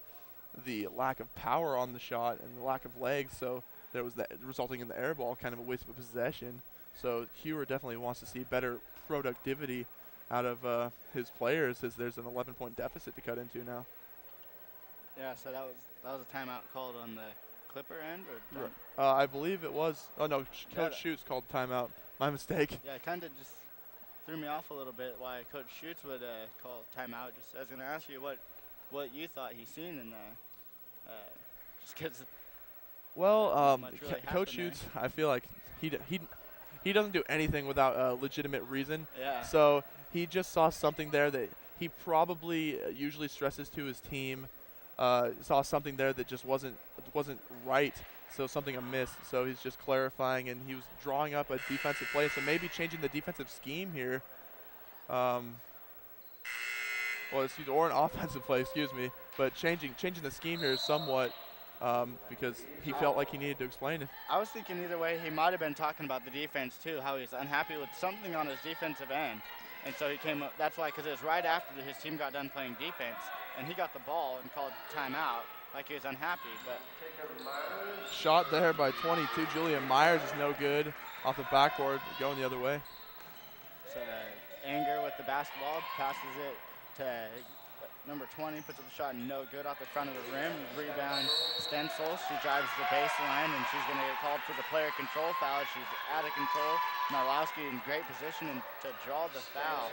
lack of power on the shot and the lack of legs, so there was that resulting in the air ball, kind of a waste of possession. So Hewer definitely wants to see better productivity out of his players, as there's an 11-point deficit to cut into now. Yeah, so that was a timeout called on the Clipper end, or I believe it was. Oh no, Coach Schutz called timeout. My mistake. Yeah, kind of just threw me off a little bit why Coach Schutz would call timeout. Just I was going to ask you what you thought he seen in the just because. Well, Really Coach Schutz, I feel like he doesn't do anything without a legitimate reason. Yeah. So he just saw something there that he probably usually stresses to his team. Saw something there that just wasn't right. So something amiss. So he's just clarifying, and he was drawing up a defensive play. So maybe changing the defensive scheme here. Or an offensive play, excuse me. But changing the scheme here somewhat. Because he felt like he needed to explain it. I was thinking either way, he might have been talking about the defense too, how he's unhappy with something on his defensive end. And so he came up, that's why, because it was right after his team got done playing defense, and he got the ball and called timeout, like he was unhappy. But shot there by 22, Julian Myers is no good. Off the backboard, going the other way. So Anger with the basketball, passes it to number 20, puts up the shot, no good off the front of the rim. Rebound, Stencil. She drives the baseline, and she's going to get called for the player control foul. She's out of control. Narlowski in great position to draw the foul.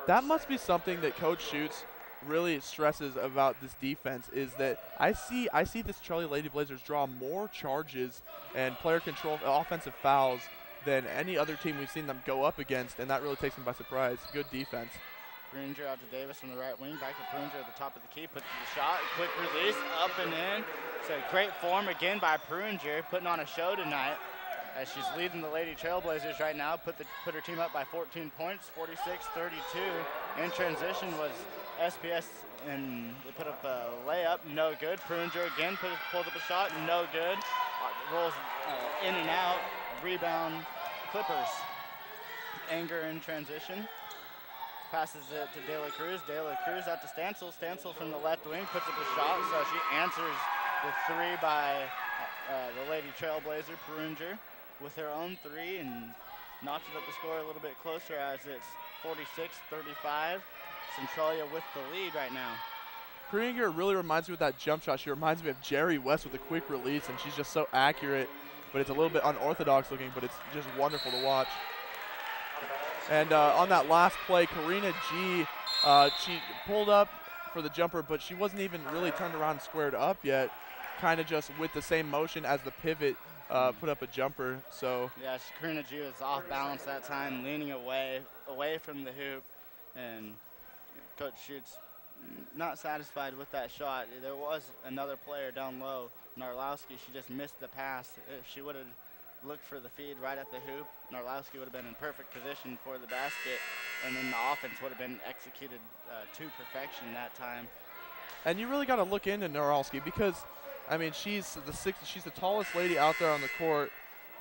That must be something that Coach Schutz really stresses about this defense, is that I see the Centralia Lady Blazers draw more charges and player control offensive fouls than any other team we've seen them go up against, and that really takes them by surprise. Good defense. Pruinger out to Davis from the right wing, back to Pruinger at the top of the key, puts the shot, quick release, up and in. So great form again by Pruinger, putting on a show tonight as she's leading the Lady Trailblazers right now, put her team up by 14 points, 46-32. In transition was SPS, and they put up a layup, no good. Pruinger again pulls up a shot, no good. Rolls in and out, rebound, Clippers. Anger in transition. Passes it to De La Cruz. De La Cruz out to Stancil. Stancil from the left wing puts up a shot, so she answers the three by the Lady Trailblazer, Pruinger, with her own three, and knocks it up the score a little bit closer as it's 46-35. Centralia with the lead right now. Pruinger really reminds me of that jump shot. She reminds me of Jerry West with a quick release, and she's just so accurate, but it's a little bit unorthodox looking, but it's just wonderful to watch. And on that last play, Karina G, she pulled up for the jumper, but she wasn't even really turned around and squared up yet. Kind of just with the same motion as the pivot, put up a jumper. So yeah, Karina G was off balance that time, leaning away from the hoop, and Coach Schutz not satisfied with that shot. There was another player down low, Narlowski. She just missed the pass. If she would have looked for the feed right at the hoop, Narlowski would have been in perfect position for the basket, and then the offense would have been executed to perfection that time. And you really got to look into Narlowski because, I mean, she's the tallest lady out there on the court,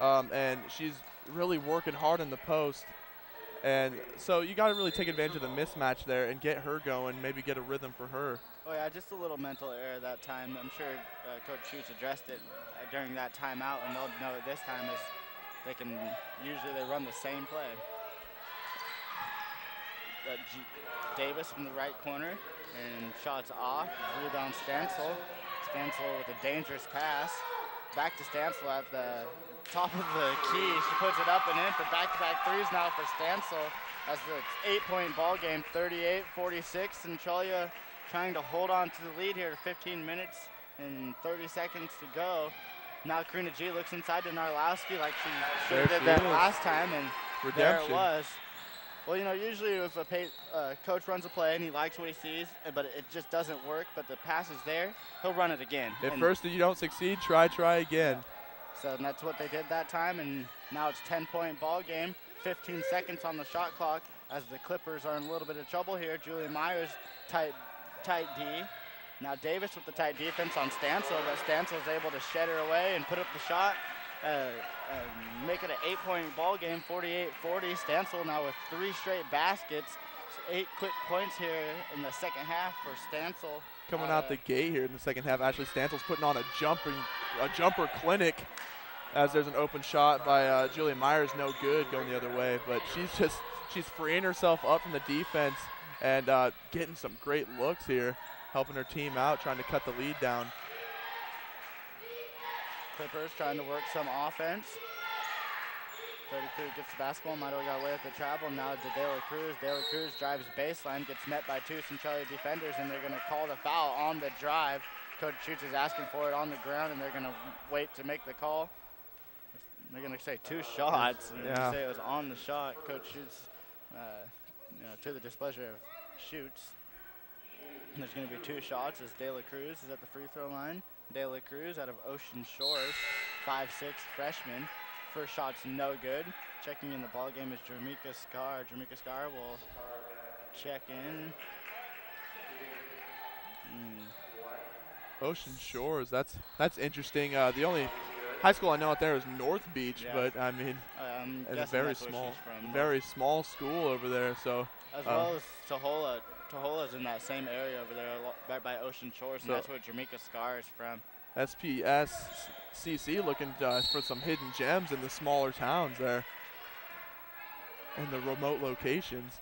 and she's really working hard in the post. And so you got to really take advantage of the mismatch there and get her going, maybe get a rhythm for her. Oh yeah, just a little mental error that time. I'm sure Coach Schutz addressed it during that timeout, and they'll know it this time as they run the same play. Davis from the right corner, and shots off. Rebound Stancil. Stancil with a dangerous pass. Back to Stancil at the top of the key. She puts it up and in for back-to-back threes now for Stancil as the 8-point ball game, 38-46. Centralia trying to hold on to the lead here, 15 minutes and 30 seconds to go. Now Karina G looks inside to Narlowski like she should have did that last time, and there it was. Well, you know, usually if a coach runs a play and he likes what he sees, but it just doesn't work, but the pass is there, he'll run it again. If first you don't succeed, try again. So that's what they did that time, and now it's 10-point ball game, 15 seconds on the shot clock as the Clippers are in a little bit of trouble here. Julia Myers tight D. Now Davis with the tight defense on Stancil, but Stancil is able to shed her away and put up the shot, make it an 8-point ball game, 48-40. Stancil now with 3 straight baskets, 8 quick points here in the second half for Stancil. Coming out the gate here in the second half, Ashley Stancil's putting on a jumper clinic as there's an open shot by Julia Myers, no good, going the other way. But she's freeing herself up from the defense and getting some great looks here, helping her team out, trying to cut the lead down. Clippers trying to work some offense. 32 gets the basketball, might have got away with the travel. Now to De La Cruz. De La Cruz drives baseline, gets met by 2 Centralia defenders, and they're going to call the foul on the drive. Coach Schutz is asking for it on the ground, and they're going to wait to make the call. They're going to say 2 shots. They're going to say it was on the shot. Coach Schutz, to the displeasure of Schutz. And there's going to be 2 shots as De La Cruz is at the free throw line. De La Cruz out of Ocean Shores, 5'6" freshman. First shot's no good. Checking in the ball game is Jermika Scar. Jermika Scar will check in. Ocean Shores, that's interesting. The only high school I know out there is North Beach, but I mean, it's a very small school over there. So as well as Tohola. Tohola's in that same area over there, right by Ocean Shores, and that's where Jermika Scar is from. SPSCC looking for some hidden gems in the smaller towns there, and the remote locations.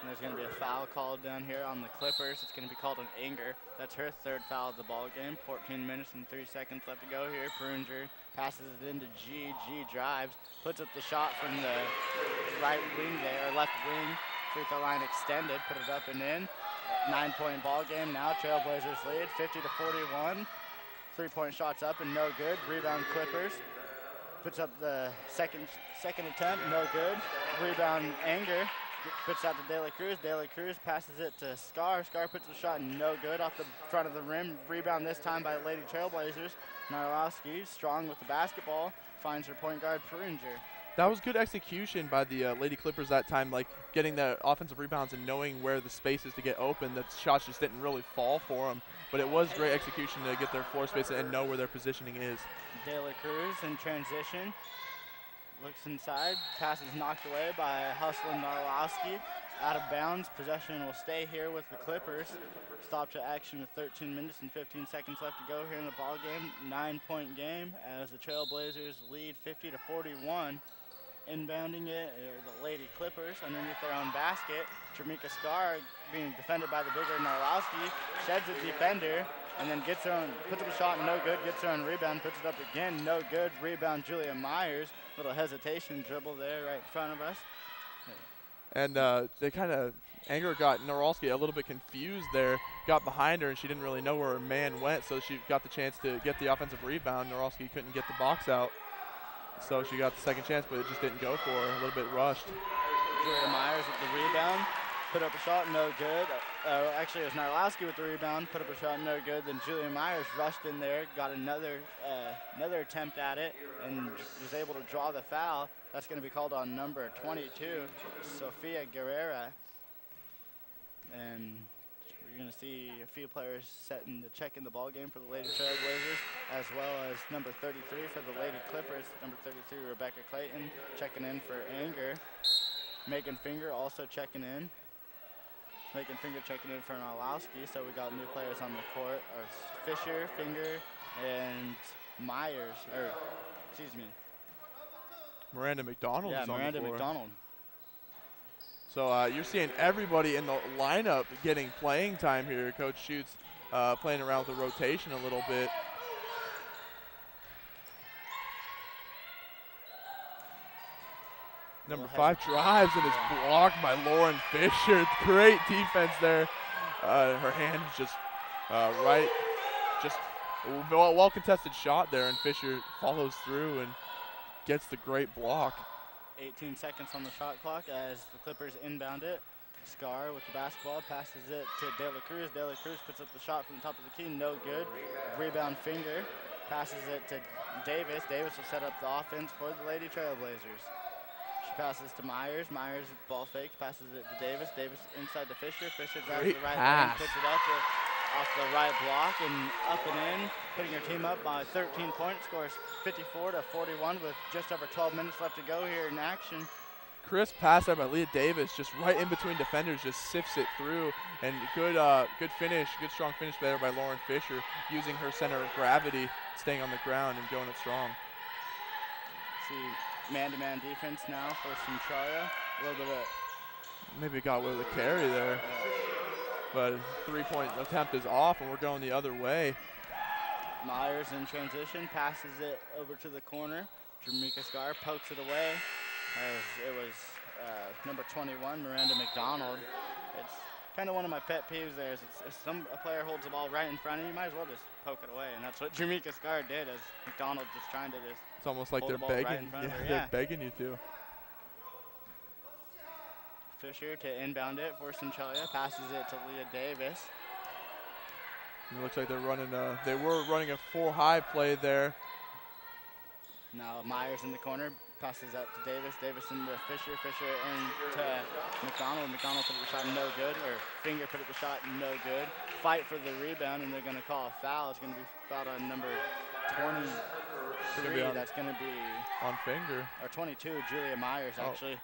And there's going to be a foul called down here on the Clippers. It's going to be called an anger. That's her 3rd foul of the ball game. 14 minutes and 3 seconds left to go here. Pruinger passes it into G. G drives, puts up the shot from the right wing there, or left wing. Free throw line extended, put it up and in. 9-point ball game now. Trailblazers lead 50-41. 3-point shots up and no good. Rebound Clippers. Puts up the second attempt, no good. Rebound Anger. Puts out to De La Cruz. De La Cruz passes it to Scar. Scar puts the shot no good off the front of the rim. Rebound this time by the Lady Trailblazers. Narlowski, strong with the basketball, finds her point guard Pruinger. That was good execution by the Lady Clippers that time, like getting the offensive rebounds and knowing where the space is to get open. The shots just didn't really fall for them, but it was great execution to get their floor space and know where their positioning is. De La Cruz in transition. Looks inside, pass is knocked away by Hustlin Narlowski. Out of bounds, possession will stay here with the Clippers. Stop to action with 13 minutes and 15 seconds left to go here in the ball game. 9-point game as the Trailblazers lead 50-41. Inbounding it are the Lady Clippers underneath their own basket. Jermika Scar being defended by the bigger Narlowski, sheds a defender, and then gets her own, puts up a shot, no good, gets her own rebound, puts it up again, no good. Rebound Julia Myers. Little hesitation dribble there right in front of us. And they kind of, Anger got Narlowski a little bit confused there, got behind her, and she didn't really know where her man went, so she got the chance to get the offensive rebound. Narlowski couldn't get the box out, so she got the second chance, but it just didn't go for her, a little bit rushed. Julia Myers with the rebound, put up a shot, no good. Actually, it was Narlowski with the rebound, put up a shot, no good. Then Julia Myers rushed in there, got another attempt at it, and was able to draw the foul. That's going to be called on number 22, Sofia Guerrera. And we're going to see a few players setting the check in the ball game for the Lady Trailblazers, as well as number 33 for the Lady Clippers. Number 33, Rebecca Clayton, checking in for Anger. Megan Finger also checking in. Megan Finger checking in for Narlowski. So we got new players on the court. Fisher, Finger, and Myers. Miranda McDonald is on Miranda the floor. McDonald. So you're seeing everybody in the lineup getting playing time here. Coach Schutz playing around with the rotation a little bit. Number 5 drives and is blocked by Lauren Fisher. Great defense there. Her hand is just a well contested shot there, and Fisher follows through and gets the great block. 18 seconds on the shot clock as the Clippers inbound it. Scar with the basketball, passes it to De La Cruz. De La Cruz puts up the shot from the top of the key, no good. Rebound Finger, passes it to Davis. Davis will set up the offense for the Lady Trailblazers. She passes to Myers. Myers ball fakes, passes it to Davis. Davis inside to Fisher. Fisher drives the right lane, puts it up off the right block and up and in, putting her team up by 13 points. Scores 54-41 with just over 12 minutes left to go here in action. Crisp pass there by Leah Davis, just right in between defenders, just sifts it through, and good finish, good strong finish there by Lauren Fisher, using her center of gravity, staying on the ground and going it strong. See man-to-man defense now for Centralia. A little bit of maybe got away with a carry there, but 3-point attempt is off, and we're going the other way. Myers in transition, passes it over to the corner. Jamaica Scar pokes it away as it was number 21, Miranda McDonald. It's kind of one of my pet peeves there is a player holds the ball right in front of you, you might as well just poke it away. And that's what Jamaica Scar did as McDonald just trying to just It's almost like hold they're the ball right begging. in front of her. They're begging you to. Fisher to inbound it for Centralia, passes it to Leah Davis. And it looks like they were running a 4-high play there. Now Myers in the corner, passes out to Davis. Davis into Fisher. Fisher into McDonald. McDonald put the shot no good, or Finger put the shot no good. Fight for the rebound, and they're going to call a foul. It's going to be fouled on number 23. That's going to be on Finger. Or 22, Julia Myers actually.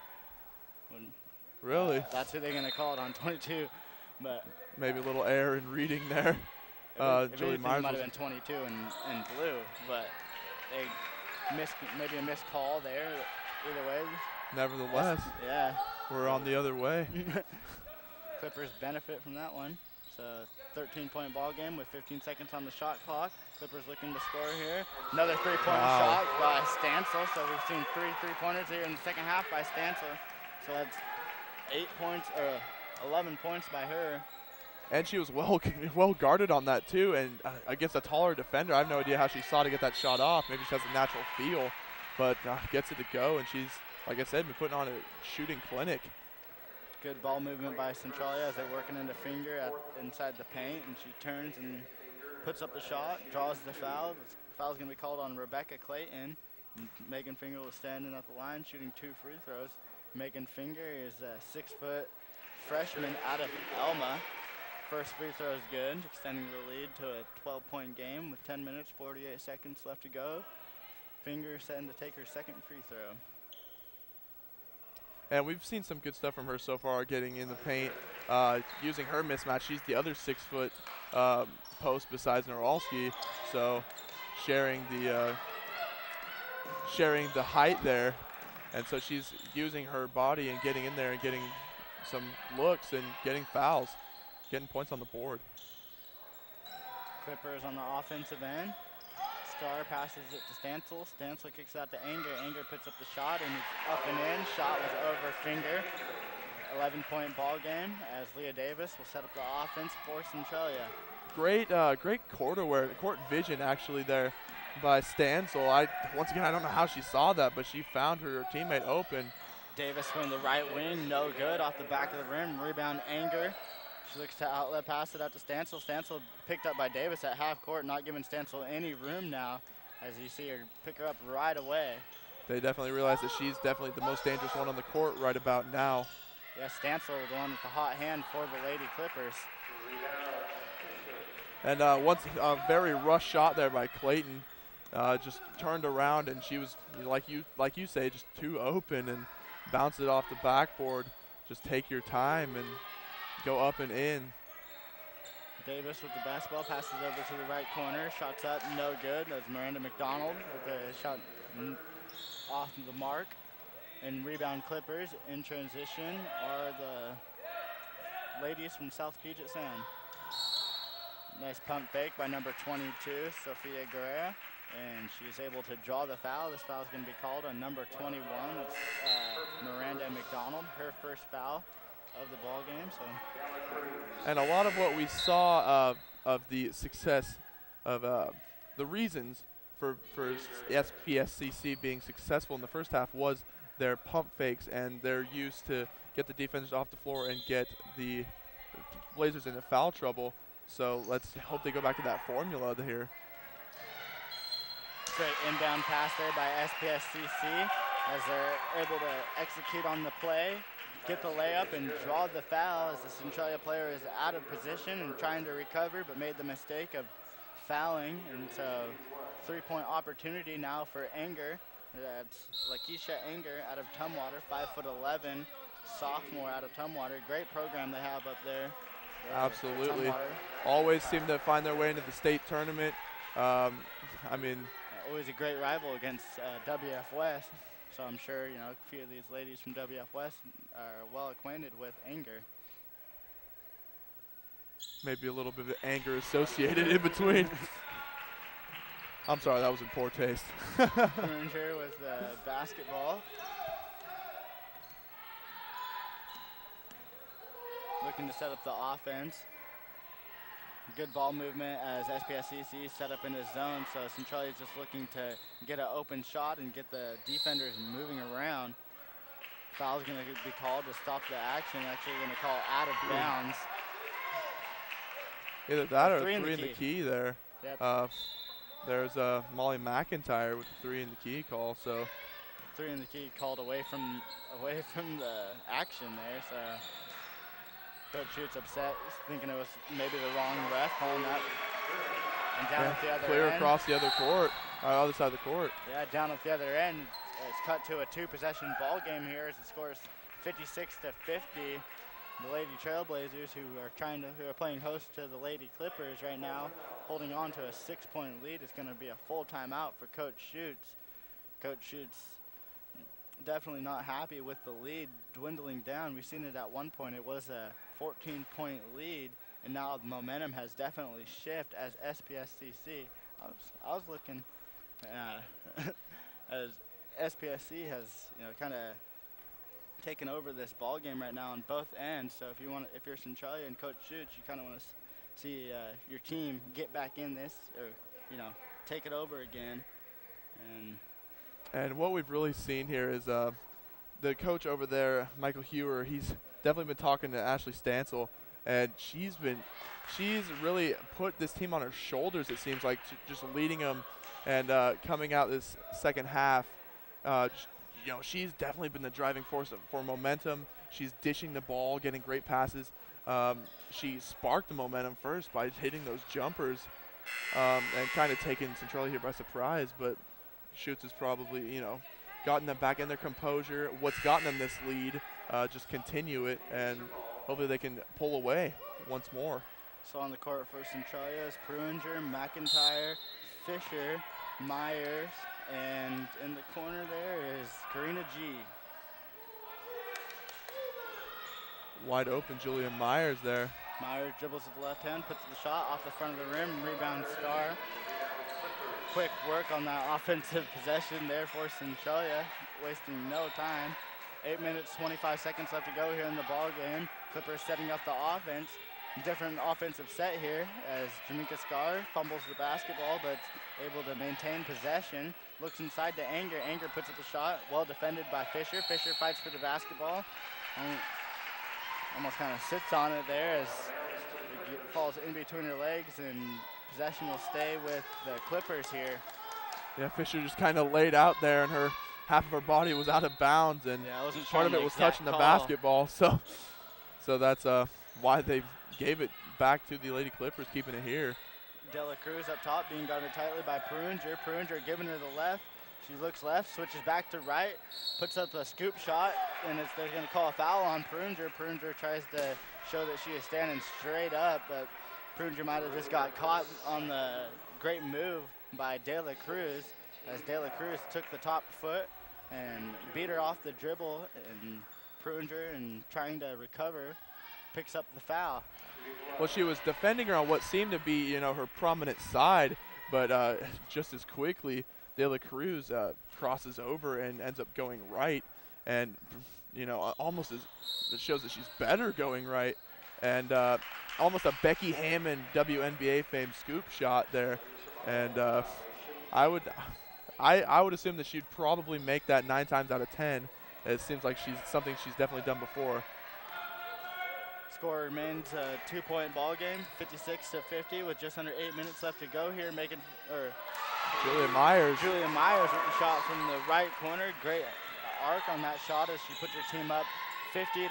Really? That's who they're going to call it on 22. But maybe a little error in reading there. Julia Myers might have been 22 in blue, but they missed maybe a missed call there. Either way. Nevertheless, yeah, we're on the other way. Clippers benefit from that one. It's a 13-point ball game with 15 seconds on the shot clock. Clippers looking to score here. Another three-pointer shot by Stansel. So we've seen three three-pointers here in the second half by Stansel. So that's 11 points by her. And she was well guarded on that too, and against a taller defender. I have no idea how she saw to get that shot off. Maybe she has a natural feel, but gets it to go, and she's, like I said, been putting on a shooting clinic. Good ball movement by Centralia as they're working into Finger inside the paint, and she turns and puts up the shot, draws the foul. The foul's going to be called on Rebecca Clayton. And Megan Finger was standing at the line shooting 2 free throws. Megan Finger is a 6-foot freshman out of Elma. First free throw is good, extending the lead to a 12-point game with 10 minutes, 48 seconds left to go. Finger setting to take her second free throw. And we've seen some good stuff from her so far, getting in the paint, using her mismatch. She's the other 6-foot post besides Norolski, so sharing the height there. And so she's using her body and getting in there and getting some looks and getting fouls, getting points on the board. Clippers on the offensive end. Star passes it to Stansel. Stansel kicks out to Anger. Anger puts up the shot, and it's up and in. Shot was over Finger. 11-point ball game as Leah Davis will set up the offense for Centralia. Great court vision actually there by Stansel. Once again, I don't know how she saw that, but she found her teammate open. Davis from the right wing, no good, off the back of the rim. Rebound Anger. She looks to outlet pass it out to Stansel. Stansel picked up by Davis at half court, not giving Stansel any room now, as you see her pick her up right away. They definitely realize that she's definitely the most dangerous one on the court right about now. Yeah, Stansel the one with the hot hand for the Lady Clippers. And once a very rush shot there by Clayton, just turned around, and she was, like you say, just too open and bounced it off the backboard. Just take your time and go up and in. Davis with the basketball, passes over to the right corner. Shots up, no good. That's Miranda McDonald with the shot off the mark. And rebound Clippers in transition are the ladies from South Puget Sound. Nice pump fake by number 22, Sophia Guerrera. And she's able to draw the foul. This foul is going to be called on number 21. It's Miranda McDonald, her first foul of the ball game. And a lot of what we saw of the success of the reasons for SPSCC being successful in the first half was their pump fakes and their use to get the defenders off the floor and get the Blazers into foul trouble. So let's hope they go back to that formula here. Great inbound pass there by SPSCC as they're able to execute on the play, get the layup, and draw the foul as the Centralia player is out of position and trying to recover, but made the mistake of fouling. And so 3-point opportunity now for Anger. That's Lakeisha Anger out of Tumwater, 5'11", sophomore out of Tumwater. Great program they have up there. Absolutely. Always seem to find their way into the state tournament. Always a great rival against WF West. So I'm sure, a few of these ladies from WF West are well acquainted with Anger. Maybe a little bit of anger associated in between. I'm sorry, that was in poor taste. Pruinger with the basketball. Looking to set up the offense. Good ball movement as SPSCC set up in his zone, so Centralia is just looking to get an open shot and get the defenders moving around. Foul's going to be called to stop the action. Actually going to call out of bounds. Either that or Three in three the in the key there. Yep. There's Molly McIntyre with the 3 in the key call. So 3 in the key called away from the action there. So Coach Schutz upset, thinking it was maybe the wrong ref calling that. And down at the other clear end. across the other court, other side of the court. Yeah, down at the other end. It's cut to a 2-possession ball game here as it scores 56-50. The Lady Trailblazers, who are playing host to the Lady Clippers right now, holding on to a 6-point lead. It's going to be a full timeout for Coach Schutz. Coach Schutz definitely not happy with the lead dwindling down. We've seen it at one point. It was a 14-point lead, and now the momentum has definitely shifted as SPSCC. I was looking as SPSC has kind of taken over this ball game right now on both ends. So if you're Centralia and Coach Schutz, you kind of want to see your team get back in this, or take it over again. And what we've really seen here is the coach over there, Michael Hewer. He's definitely been talking to Ashley Stansel, and she's really put this team on her shoulders. It seems like just leading them and coming out this second half. She's definitely been the driving force for momentum. She's dishing the ball, getting great passes. She sparked the momentum first by hitting those jumpers and kind of taking Centralia here by surprise. But Schutz has probably, gotten them back in their composure. What's gotten them this lead, just continue it, and hopefully they can pull away once more. So on the court for Centralia is Pruinger, McIntyre, Fisher, Myers, and in the corner there is Karina G. Wide open Julia Myers there. Myers dribbles with the left hand, puts the shot off the front of the rim, rebound Star. Quick work on that offensive possession there for Centralia, wasting no time. 8 minutes, 25 seconds left to go here in the ball game. Clippers setting up the offense. Different offensive set here as Jamaica Scar fumbles the basketball but able to maintain possession. Looks inside to Anger. Anger puts up the shot. Well defended by Fisher. Fisher fights for the basketball. Almost kind of sits on it there as it falls in between her legs, and possession will stay with the Clippers here. Yeah, Fisher just kind of laid out there, and half of her body was out of bounds, and part of it was touching the basketball. So that's why they gave it back to the Lady Clippers, keeping it here. Dela Cruz up top, being guarded tightly by Pruinger. Pruinger giving her the left. She looks left, switches back to right, puts up a scoop shot, and they're going to call a foul on Pruinger. Pruinger tries to show that she is standing straight up, but Pruinger might have just got caught on the great move by Dela Cruz, as Dela Cruz took the top foot and beat her off the dribble, and Pruinger, and trying to recover, picks up the foul. Well, she was defending her on what seemed to be, her prominent side, but just as quickly, Dela Cruz crosses over and ends up going right, and almost it shows that she's better going right, and almost a Becky Hammond WNBA fame scoop shot there, and I would assume that she'd probably make that 9 times out of 10. It seems like something she's definitely done before. Score remains a 2-point ball game, 56-50, with just under 8 minutes left to go here. Julia Myers with the shot from the right corner. Great arc on that shot as she puts her team up 50-59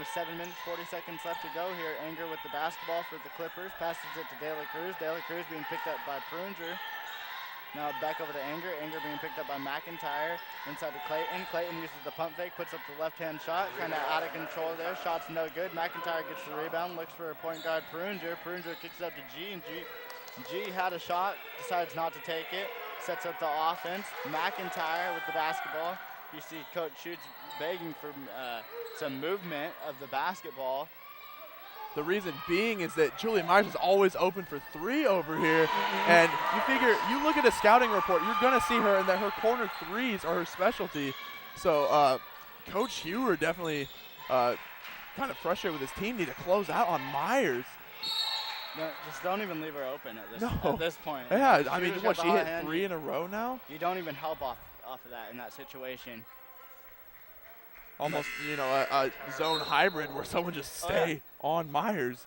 with 7 minutes, 40 seconds left to go here. Anger with the basketball for the Clippers, passes it to Dela Cruz. Dela Cruz being picked up by Pruinger. Now back over to Anger. Anger being picked up by McIntyre. Inside to Clayton. Clayton uses the pump fake, puts up the left-hand shot. Kind of out of control there. Shot's no good. McIntyre gets the rebound, looks for a point guard Pruinger. Pruinger kicks it up to G, and G had a shot, decides not to take it. Sets up the offense. McIntyre with the basketball. You see Coach Schutz begging for some movement of the basketball. The reason being is that Julia Myers is always open for 3 over here. And you figure, you look at a scouting report, you're going to see her, and that her corner threes are her specialty. So Coach Hewer definitely kind of frustrated with his team, need to close out on Myers. No, just don't even leave her open at this point. Yeah, I mean, what, she hit hand, 3 in a row now? You don't even help off of that in that situation. Almost, you know, a zone hybrid where someone just stay on Myers.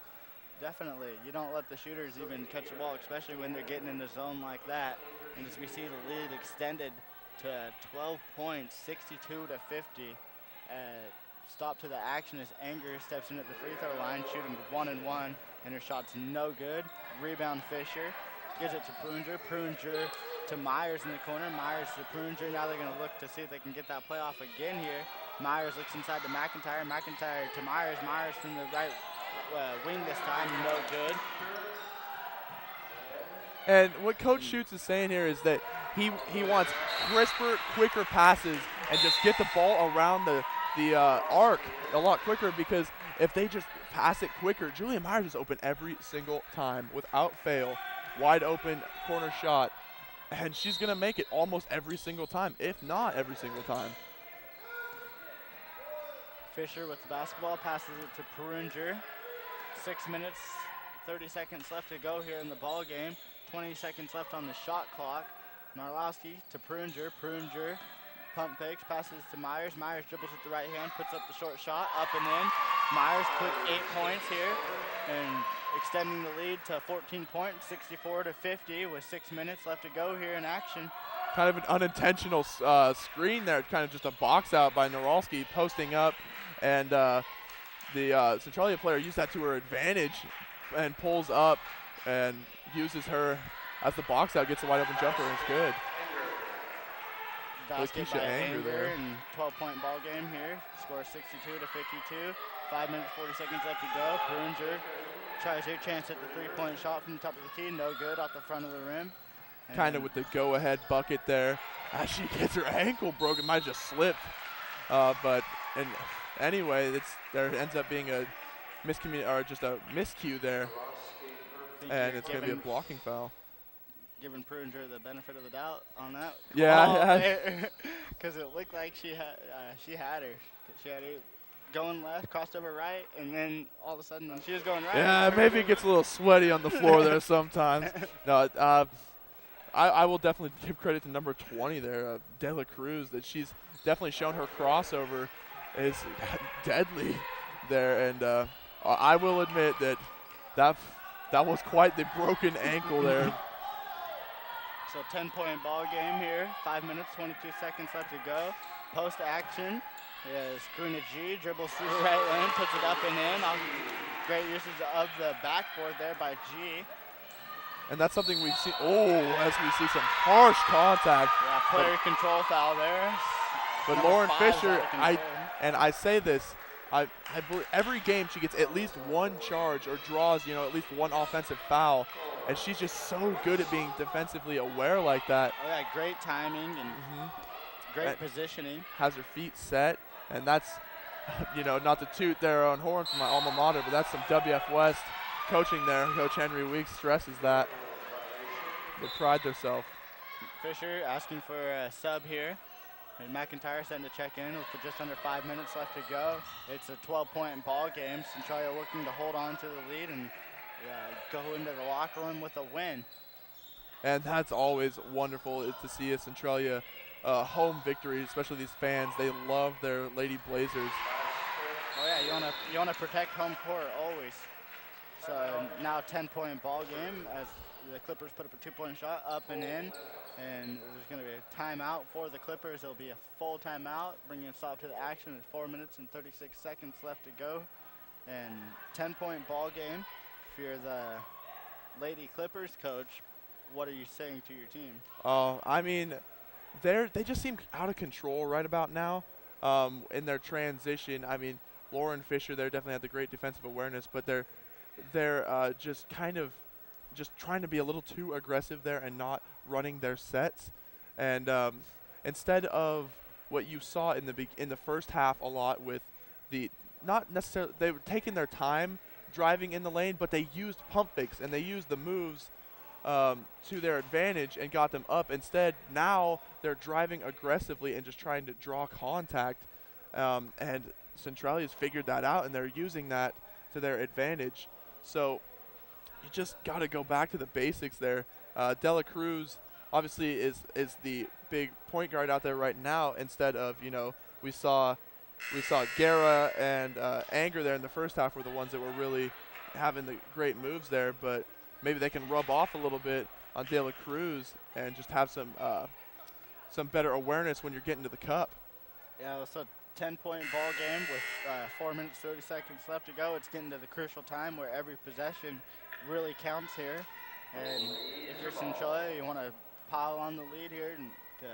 Definitely. You don't let the shooters even catch the ball, especially when they're getting in the zone like that. And as we see the lead extended to 12 points, 62 to 50. Stop to the action as Anger steps in at the free throw line, shooting 1 and 1, and her shot's no good. Rebound Fisher gives it to Pruinger. Pruinger to Myers in the corner. Myers to Pruinger. Now they're going to look to see if they can get that playoff again here. Myers looks inside to McIntyre. McIntyre to Myers. Myers from the right wing this time, no good. And what Coach Schutz is saying here is that he wants crisper, quicker passes and just get the ball around the arc a lot quicker, because if they just pass it quicker, Julia Myers is open every single time without fail. Wide open corner shot, and she's going to make it almost every single time, if not every single time. Fisher with the basketball, passes it to Pruinger. 6 minutes, 30 seconds left to go here in the ball game. 20 seconds left on the shot clock. Narlowski to Pruinger. Pruinger pump fakes, passes to Myers. Myers dribbles with the right hand, puts up the short shot, up and in. Myers quick 8 points here, and extending the lead to 14 points, 64 to 50, with 6 minutes left to go here in action. Kind of an unintentional screen there, kind of just a box out by Naralski posting up, and the Centralia player used that to her advantage and pulls up and uses her as the box out, gets a wide open jumper, and it's good. Basket by Anger and 12-point ball game here. Score 62 to 52. 5 minutes, 40 seconds left to go. Pruinger tries her chance at the three-point shot from the top of the key. No good off the front of the rim. Kind of with the go-ahead bucket there. As she gets her ankle broken, might have just slipped. But anyway, there ends up being a just a miscue there, and it's going to be a blocking foul. Giving Pruinger the benefit of the doubt on that. Yeah, because it looked like she had her. She had it going left, crossed over right, and then all of a sudden she was going right. Yeah, maybe it gets a little sweaty on the floor there sometimes. No, I will definitely give credit to number 20 there, De La Cruz, that she's definitely shown her crossover is deadly there, and I will admit that was quite the broken ankle there. So 10-point ball game here. 5 minutes, 22 seconds left to go. Post action is Karina G. Dribbles through the right lane, puts it up and in. Great usage of the backboard there by G. And that's something we've seen. As we see some harsh contact. Yeah, player control foul there. But Lauren Fisher, I say this, I believe every game she gets at least one charge or draws, at least one offensive foul. And she's just so good at being defensively aware like that. Oh, yeah, great timing and great positioning. Has her feet set, and that's, not to toot their own horn from my alma mater, but that's some WF West coaching there. Coach Henry Weeks stresses that. They pride themselves. Fisher asking for a sub here. And McIntyre setting to check in with just under 5 minutes left to go. It's a 12-point ball game. Centralia looking to hold on to the lead and go into the locker room with a win. And that's always wonderful to see a Centralia home victory, especially these fans. They love their Lady Blazers. Oh yeah, you wanna protect home court always. So now 10-point ball game as the Clippers put up a 2-point shot up and in, and there's going to be a timeout for the Clippers. It'll be a full timeout, bringing a stop to the action with 4 minutes and 36 seconds left to go. And 10-point ball game. If you're the Lady Clippers coach, what are you saying to your team? I mean, they just seem out of control right about now in their transition. I mean, Lauren Fisher, they definitely have the great defensive awareness, but they're just kind of just trying to be a little too aggressive there and not running their sets. And instead of what you saw in the first half a lot with not necessarily, they were taking their time, driving in the lane, but they used pump fakes and they used the moves to their advantage and got them up. Instead, now they're driving aggressively and just trying to draw contact. And Centralia's figured that out, and they're using that to their advantage. So you just got to go back to the basics there. Dela Cruz obviously is the big point guard out there right now. Instead of, we saw Guerra and Anger there in the first half were the ones that were really having the great moves there, but maybe they can rub off a little bit on De La Cruz and just have some better awareness when you're getting to the cup. Yeah, it's a 10-point ball game with 4 minutes, 30 seconds left to go. It's getting to the crucial time where every possession really counts here. And if you're Centralia, you want to pile on the lead here and to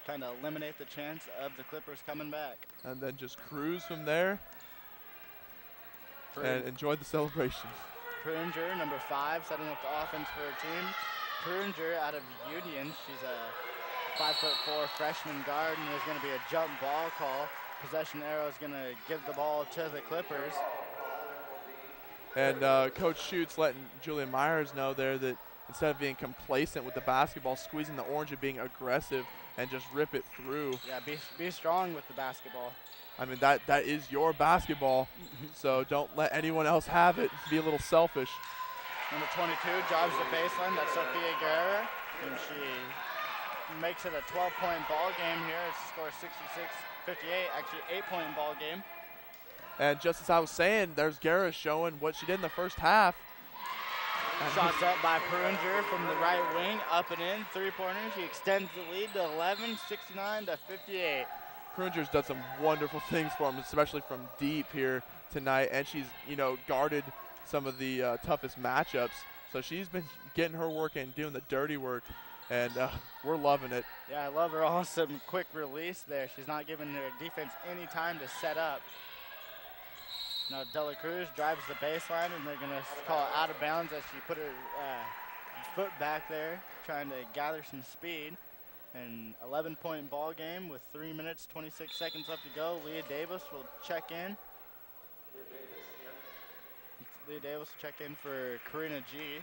kind of eliminate the chance of the Clippers coming back. And then just cruise from there and enjoy the celebration. Pruinger, number 5, setting up the offense for her team. Pruinger out of Union. She's a 5'4" freshman guard, and there's going to be a jump ball call. Possession arrow is going to give the ball to the Clippers. And Coach Schutz letting Julia Myers know there that instead of being complacent with the basketball, squeezing the orange and being aggressive and just rip it through. Yeah, be strong with the basketball. I mean, that is your basketball, so don't let anyone else have it. Be a little selfish. Number 22 drives the baseline. That's Sophia Guerra, and she makes it a 12-point ball game here. It scores 66-58, actually 8-point ball game. And just as I was saying, there's Guerra showing what she did in the first half. Shots up by Pruinger from the right wing, up and in, three-pointer. She extends the lead to 11, 69-58. Pruinger's done some wonderful things for him, especially from deep here tonight, and she's, guarded some of the toughest matchups. So she's been getting her work and doing the dirty work, and we're loving it. Yeah, I love her awesome quick release there. She's not giving her defense any time to set up. Now Dela Cruz drives the baseline, and they're going to call it out of bounds as she put her foot back there, trying to gather some speed. An 11-point ball game with 3 minutes, 26 seconds left to go. Leah Davis will check in. Leah Davis will check in for Karina G.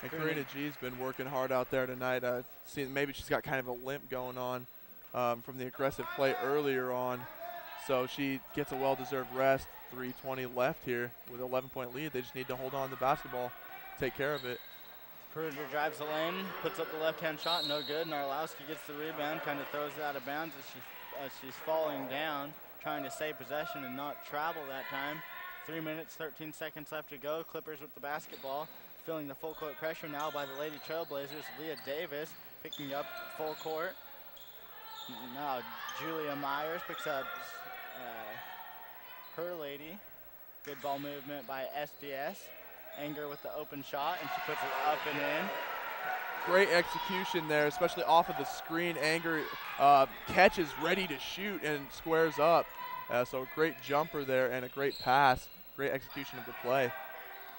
And Karina G's been working hard out there tonight. Maybe she's got kind of a limp going on from the aggressive play earlier on. So she gets a well-deserved rest. 3:20 left here with an 11-point lead. They just need to hold on to the basketball, take care of it. Pruinger drives the lane, puts up the left-hand shot, no good. Narlowski gets the rebound, kind of throws it out of bounds as she's falling down, trying to save possession and not travel that time. 3 minutes, 13 seconds left to go. Clippers with the basketball, feeling the full court pressure now by the Lady Trailblazers. Leah Davis picking up full court. Now Julia Myers picks up her lady. Good ball movement by SPS. Anger with the open shot, and she puts it up and in. Great execution there, especially off of the screen. Anger catches, ready to shoot, and squares up. So a great jumper there and a great pass. Great execution of the play.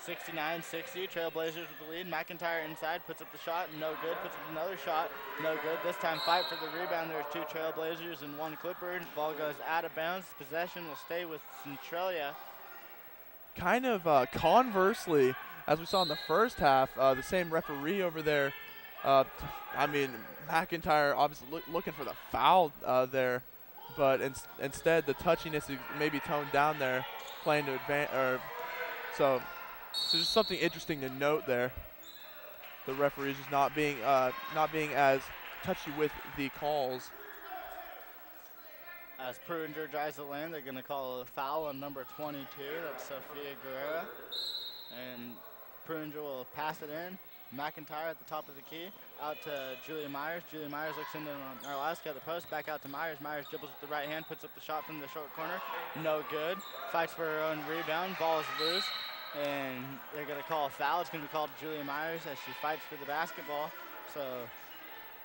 69-60, Trailblazers with the lead. McIntyre inside, puts up the shot, no good. Puts up another shot, no good. This time fight for the rebound. There's 2 Trailblazers and 1 Clipper. Ball goes out of bounds. Possession will stay with Centralia. Kind of conversely, as we saw in the first half, the same referee over there. McIntyre obviously looking for the foul there, but instead the touchiness is maybe toned down there, playing to advance. So just something interesting to note there. The referees just not being as touchy with the calls. As Pruinger drives the lane, they're going to call a foul on number 22. That's Sophia Guerrera. And Pruinger will pass it in. McIntyre at the top of the key. Out to Julia Myers. Julia Myers looks into Narlowski at the post. Back out to Myers. Myers dribbles with the right hand. Puts up the shot from the short corner. No good. Fights for her own rebound. Ball is loose. And they're going to call a foul. It's going to be called Julia Myers as she fights for the basketball. So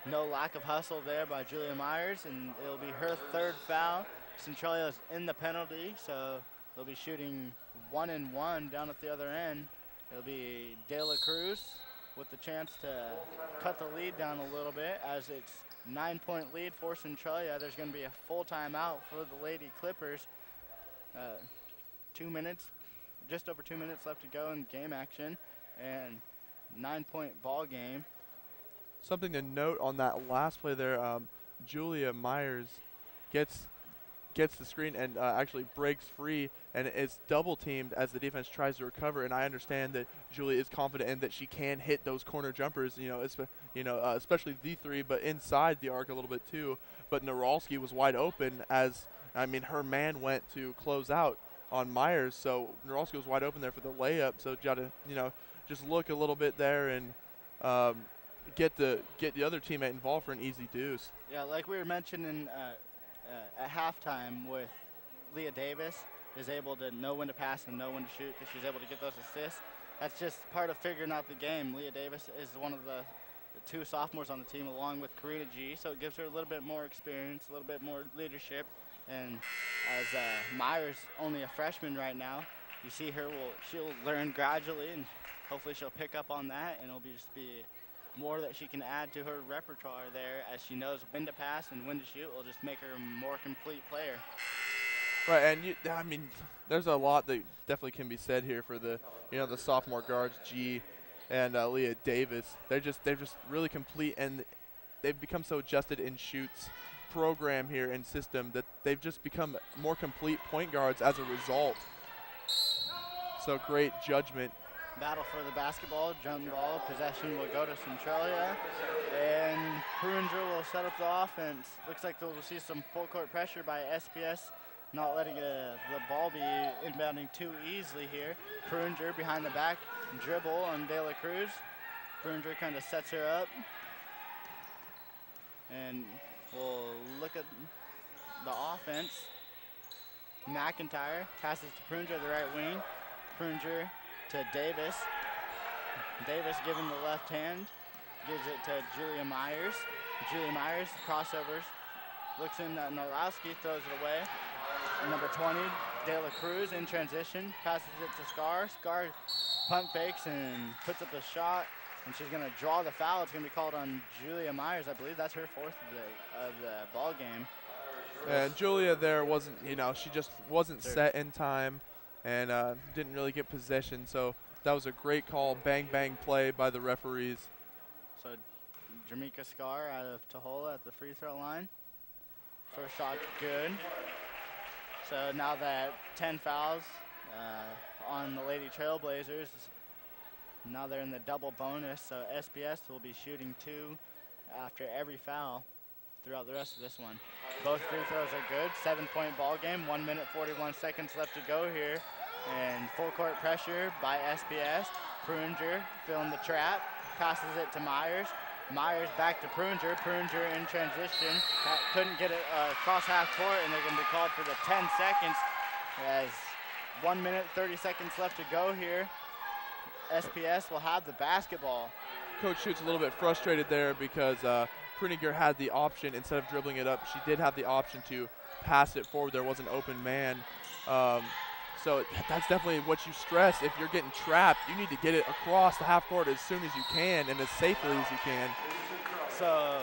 no lack of hustle there by Julia Myers, and it'll be her 3rd foul. Centralia's in the penalty, so they'll be shooting 1-1 down at the other end. It'll be De La Cruz with the chance to cut the lead down a little bit as it's 9-point lead for Centralia. There's going to be a full timeout for the Lady Clippers. 2 minutes just over 2 minutes left to go in game action, and 9-point ball game. Something to note on that last play there, Julia Myers gets the screen and actually breaks free and is double teamed as the defense tries to recover. And I understand that Julia is confident and that she can hit those corner jumpers, especially the three, but inside the arc a little bit too. But Naralski was wide open her man went to close out on Myers, so Naralski was wide open there for the layup. So you got to, just look a little bit there and get the other teammate involved for an easy deuce. Yeah, like we were mentioning at halftime with Leah Davis is able to know when to pass and know when to shoot because she's able to get those assists. That's just part of figuring out the game. Leah Davis is one of the two sophomores on the team along with Karina G, so it gives her a little bit more experience, a little bit more leadership. And as Myers only a freshman right now, you see her, she'll learn gradually and hopefully she'll pick up on that, and it'll just be more that she can add to her repertoire there as she knows when to pass and when to shoot. Will just make her a more complete player. Right, and there's a lot that definitely can be said here for the sophomore guards, G and Leah Davis. They're just really complete, and they've become so adjusted in Shoot's program here and system that they've just become more complete point guards as a result. So great judgment. Battle for the basketball, jump ball, possession will go to Centralia, and Pruinger will set up the offense. Looks like we'll see some full court pressure by SPS, not letting the ball be inbounding too easily here. Pruinger behind the back, dribble on De La Cruz. Pruinger kind of sets her up, and we'll look at the offense. McIntyre passes to Pruinger, the right wing. Pruinger to Davis. Davis giving the left hand, gives it to Julia Myers. Julia Myers crossovers, looks in at Norlowski, throws it away. Number 20, De La Cruz in transition, passes it to Scar. Scar pump fakes and puts up a shot, and she's gonna draw the foul. It's gonna be called on Julia Myers. I believe that's her fourth of the ball game. And Julia there wasn't, she just wasn't set in time and didn't really get possession. So that was a great call, bang, bang play by the referees. So Jamaica Scar out of Tahola at the free throw line. First shot good. So now that 10 fouls on the Lady Trailblazers, now they're in the double bonus. So SPS will be shooting 2 after every foul throughout the rest of this one. Both free throws are good. 7-point ball game. 1 minute 41 seconds left to go here. And full court pressure by SPS. Pruinger filling the trap. Passes it to Myers. Myers back to Pruinger. Pruinger in transition. Couldn't get it across half court, and they're going to be called for the 10 seconds as 1 minute 30 seconds left to go here. SPS will have the basketball. Coach Schutt's a little bit frustrated there because Pruinger had the option, instead of dribbling it up, she did have the option to pass it forward. There was an open man. So that's definitely what you stress. If you're getting trapped, you need to get it across the half court as soon as you can and as safely as you can. So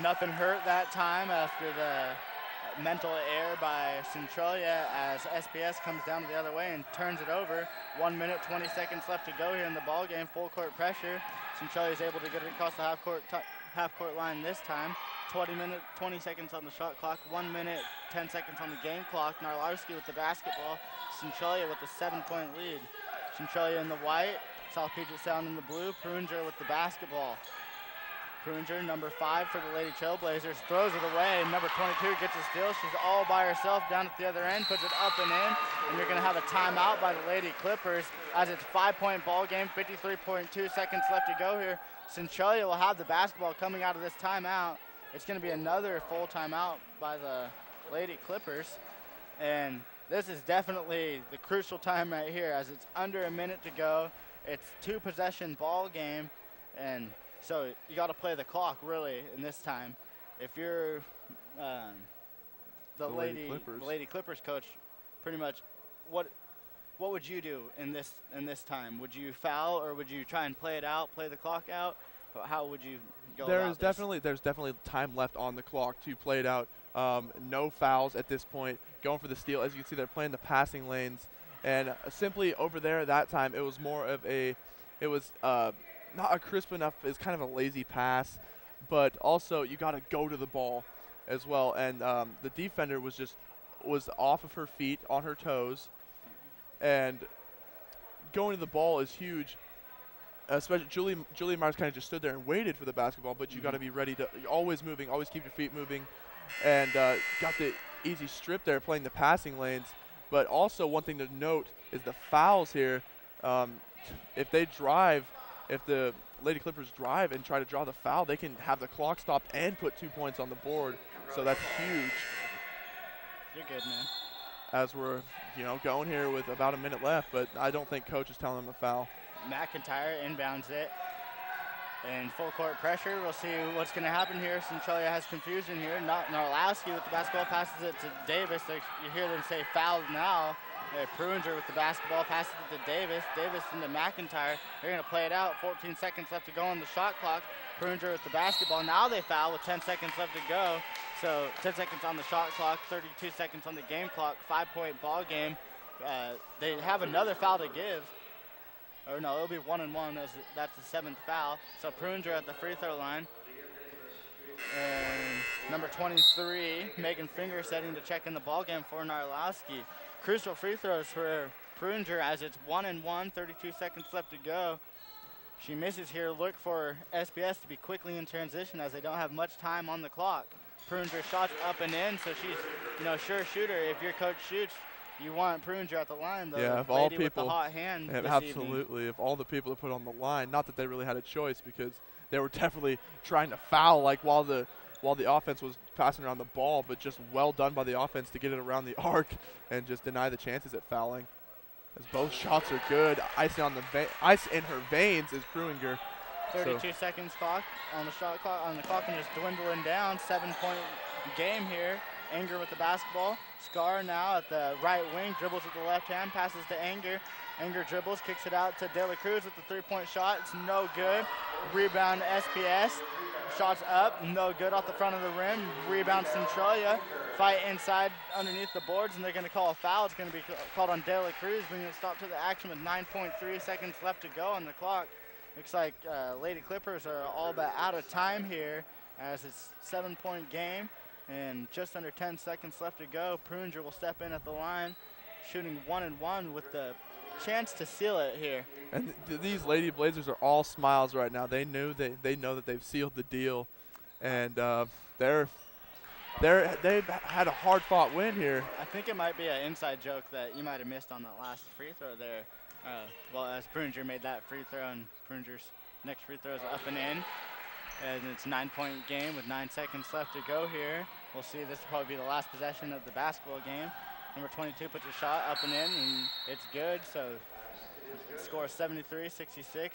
nothing hurt that time after the mental error by Centralia as SPS comes down the other way and turns it over. 1 minute, 20 seconds left to go here in the ball game. Full court pressure. Centralia is able to get it across the half court line this time. 20 seconds on the shot clock. 1 minute, 10 seconds on the game clock. Narlarski with the basketball. Centralia with a 7-point lead. Centralia in the white. South Puget Sound in the blue. Pruinger with the basketball. Pruinger, number 5 for the Lady Trailblazers, throws it away. Number 22 gets a steal. She's all by herself down at the other end, puts it up and in. And you're going to have a timeout by the Lady Clippers as it's 5-point ball game, 53.2 seconds left to go here. Centralia will have the basketball coming out of this timeout. It's going to be another full timeout by the Lady Clippers. And this is definitely the crucial time right here as it's under a minute to go. It's 2-possession ball game, and so you got to play the clock really in this time. If you're the Lady Clippers coach, pretty much, what would you do in this time? Would you foul or would you try and play it out, play the clock out? How would you go about this? There's definitely time left on the clock to play it out. No fouls at this point. Going for the steal. As you can see, they're playing the passing lanes. And simply over there at that time, it was more of it was not a crisp enough, it's kind of a lazy pass, but also you got to go to the ball as well. And the defender was off of her feet, on her toes, and going to the ball is huge. Especially Julie Myers kind of just stood there and waited for the basketball, but you got to be ready to always moving, always keep your feet moving, and got the easy strip there playing the passing lanes. But also one thing to note is the fouls here. If the Lady Clippers drive and try to draw the foul, they can have the clock stop and put 2 points on the board. So that's huge. You're good, man. As we're going here with about a minute left, but I don't think coach is telling them to foul. McIntyre inbounds it. And full court pressure. We'll see what's going to happen here. Centralia has confusion here. Narlowski with the basketball passes it to Davis. You hear them say fouled now. Pruinger with the basketball passes it to Davis. Davis into McIntyre. They're going to play it out. 14 seconds left to go on the shot clock. Pruinger with the basketball. Now they foul with 10 seconds left to go. So 10 seconds on the shot clock, 32 seconds on the game clock. 5-point ball game. They have another foul to give. Or no, it'll be 1-1 as that's the 7th foul. So Pruinger at the free throw line. And number 23, Megan Finger setting to check in the ball game for Narlowski. Crucial free throws for Pruinger as it's 1-1, 32 seconds left to go. She misses here. Look for SPS to be quickly in transition as they don't have much time on the clock. Pruinger shots up and in, so she's sure shooter. If your coach shoots, you want Pruinger at the line, though. Yeah, if lady all people, with the hot hand this absolutely. evening. If all the people that put on the line, not that they really had a choice, because they were definitely trying to foul, like while the offense was passing around the ball, but just well done by the offense to get it around the arc and just deny the chances at fouling. As both shots are good, ice in her veins is Pruinger. 32 seconds clock on the shot clock on the clock, and it's dwindling down. 7-point game here. Anger with the basketball. Scar now at the right wing, dribbles with the left hand, passes to Anger. Anger dribbles, kicks it out to De La Cruz with the 3-point shot. It's no good. Rebound SPS. Shots up, no good off the front of the rim. Rebound Centralia. Fight inside underneath the boards, and they're going to call a foul. It's going to be called on De La Cruz, bringing a stop to the action with 9.3 seconds left to go on the clock. Looks like Lady Clippers are all but out of time here as it's a 7-point game. And just under 10 seconds left to go. Pruinger will step in at the line, shooting 1-1 with the chance to seal it here. And these Lady Blazers are all smiles right now. They know that they've sealed the deal, and they've had a hard-fought win here. I think it might be an inside joke that you might have missed on that last free throw there. Well, as Pruinger made that free throw, and Prunger's next free throw is up and in. And it's a 9-point game with 9 seconds left to go here. We'll see. This will probably be the last possession of the basketball game. Number 22 puts a shot up and in, and it's good. So score 73-66.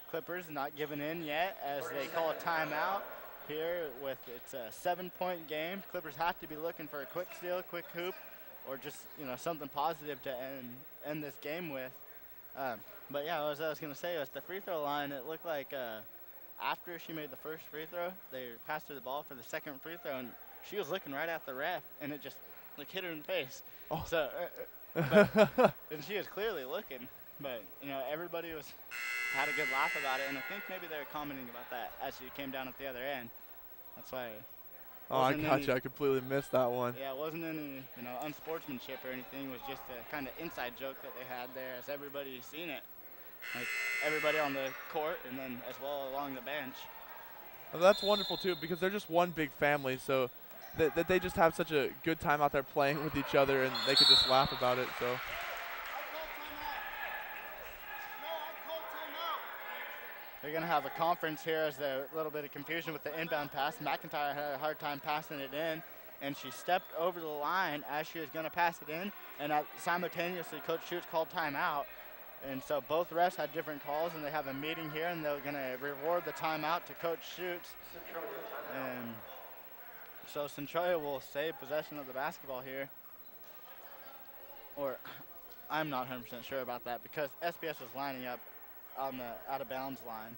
Clippers not giving in yet as they call a timeout here with it's a 7-point game. Clippers have to be looking for a quick steal, quick hoop, or just something positive to end this game with. But yeah, as I was going to say, at the free throw line, it looked like after she made the first free throw, they passed her the ball for the second free throw, and she was looking right at the ref, and it just hit her in the face. Oh. So, and she was clearly looking, but everybody had a good laugh about it, and I think maybe they were commenting about that as she came down at the other end. That's why. Oh, I gotcha. I completely missed that one. Yeah, it wasn't any unsportsmanship or anything. It was just a kind of inside joke that they had there, as everybody's seen it. Like everybody on the court and then as well along the bench. Well, that's wonderful too, because they're just one big family, so that they just have such a good time out there playing with each other, and they could just laugh about it. So they're going to have a conference here as a little bit of confusion with the inbound pass. McIntyre had a hard time passing it in, and she stepped over the line as she was going to pass it in, and simultaneously Coach Schutz called timeout. And so both refs had different calls, and they have a meeting here, and they're going to reward the timeout to Coach Schutz. And so Centralia will save possession of the basketball here. Or I'm not 100% sure about that because SPS was lining up on the out-of-bounds line.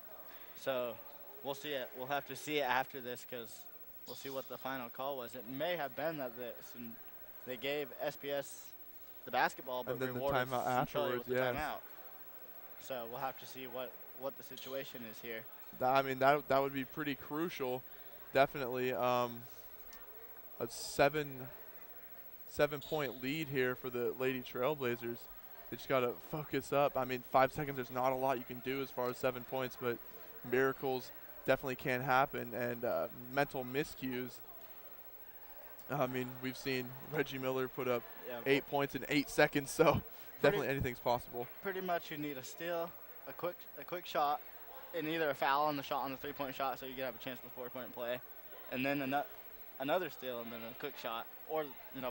So we'll see it. We'll have to see it after this because we'll see what the final call was. It may have been that they gave SPS the basketball, but And then the rewarded timeout Centralia afterwards, with the yes. timeout. So we'll have to see what the situation is here. I mean, that would be pretty crucial, definitely. A 7-point lead here for the Lady Trailblazers. They just got to focus up. I mean, 5 seconds, there's not a lot you can do as far as 7 points, but miracles definitely can happen, and mental miscues. I mean, we've seen Reggie Miller put up 8 points in 8 seconds, so definitely anything's possible. Pretty much you need a steal, a quick shot, and either a foul on the shot on the 3-point shot so you can have a chance for 4-point play, and then another steal and then a quick shot, or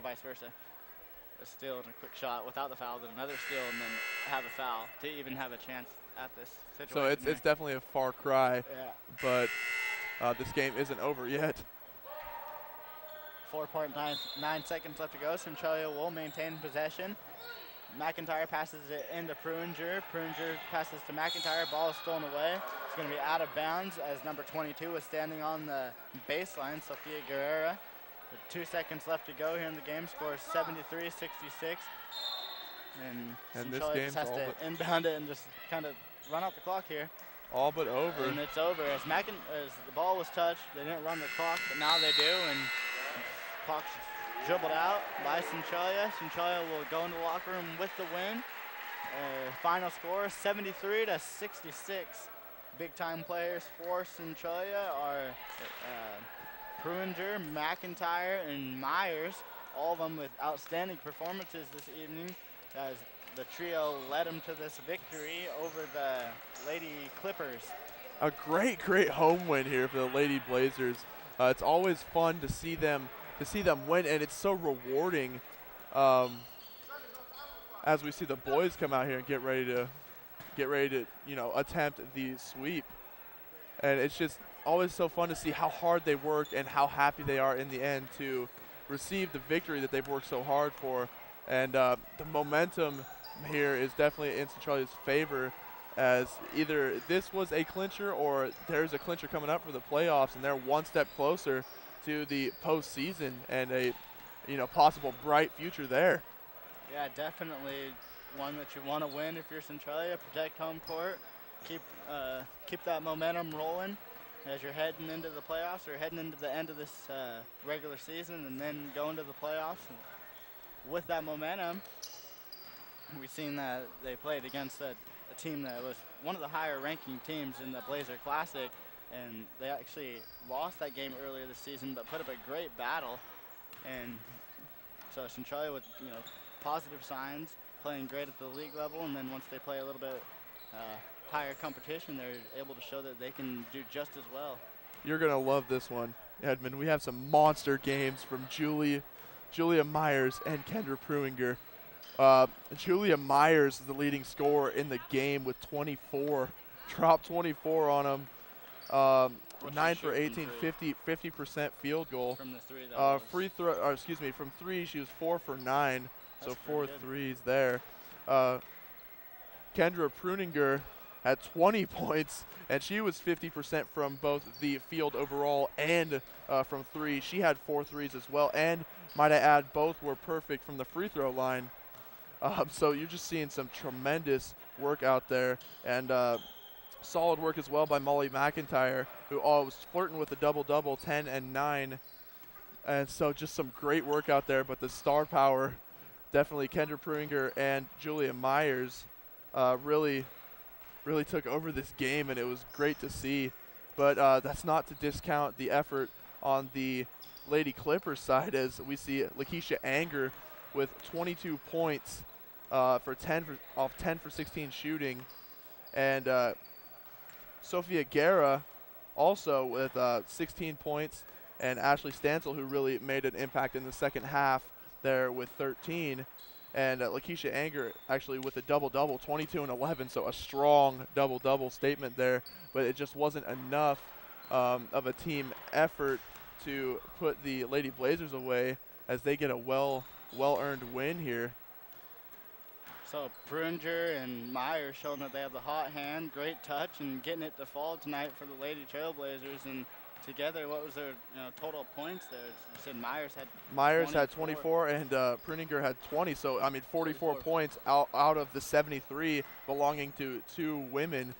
vice versa. A steal and a quick shot without the foul, then another steal and then have a foul to even have a chance at this situation. So it's definitely a far cry, yeah. but this game isn't over yet. 4.9 seconds left to go. Centralia will maintain possession. McIntyre passes it into Pruinger. Pruinger passes to McIntyre. Ball is stolen away. It's going to be out of bounds as number 22 is standing on the baseline, Sofia Guerrera. With 2 seconds left to go here in the game. Score is 73-66. And Centralia just has to inbound it and just kind of run out the clock here. All but over. And it's over. As the ball was touched, they didn't run the clock, but now they do. And clock's dribbled out by Centralia. Centralia will go into the locker room with the win. Final score 73-66. Big time players for Centralia are Pruinger, McIntyre, and Myers. All of them with outstanding performances this evening as the trio led them to this victory over the Lady Clippers. A great home win here for the Lady Blazers. It's always fun to see them win, and it's so rewarding as we see the boys come out here and get ready to attempt the sweep. And it's just always so fun to see how hard they work and how happy they are in the end to receive the victory that they've worked so hard for. And the momentum here is definitely in Centralia's favor, as either this was a clincher or there's a clincher coming up for the playoffs, and they're one step closer to the postseason and a possible bright future there. Yeah, definitely one that you want to win if you're Centralia. Protect home court. Keep that momentum rolling as you're heading into the playoffs or heading into the end of this regular season and then go into the playoffs. And with that momentum, we've seen that they played against a team that was one of the higher ranking teams in the Blazer Classic, and they actually lost that game earlier this season but put up a great battle. And so Centralia with positive signs, playing great at the league level, and then once they play a little bit higher competition, they're able to show that they can do just as well. You're going to love this one, Edmund. We have some monster games from Julia Myers and Kendra Pruinger. Julia Myers is the leading scorer in the game with 24. Dropped 24 on them. 9 for 18, 50% field goal. From the three, from three, she was 4 for 9, That's so 4 good. threes there. Kendra Pruinger had 20 points, and she was 50% from both the field overall and from three. She had 4 threes as well, and might I add, both were perfect from the free throw line. So you're just seeing some tremendous work out there, and solid work as well by Molly McIntyre, who was flirting with the double-double, 10 and 9. And so just some great work out there, but the star power, definitely Kendra Pruinger and Julia Myers really took over this game, and it was great to see. But that's not to discount the effort on the Lady Clippers side, as we see Lakeisha Anger with 22 points off 10 for 16 shooting. And Sofia Guerra also with 16 points, and Ashley Stansel, who really made an impact in the second half there with 13. And Lakeisha Anger actually with a double-double, 22 and 11, so a strong double-double statement there. But it just wasn't enough of a team effort to put the Lady Blazers away, as they get a well-earned win here. So Pruinger and Myers showing that they have the hot hand, great touch, and getting it to fall tonight for the Lady Trailblazers. And together, what was their total points there? You said Myers had had 24 and Pruninger had 20. So, I mean, 44 points out of the 73 belonging to 2 women.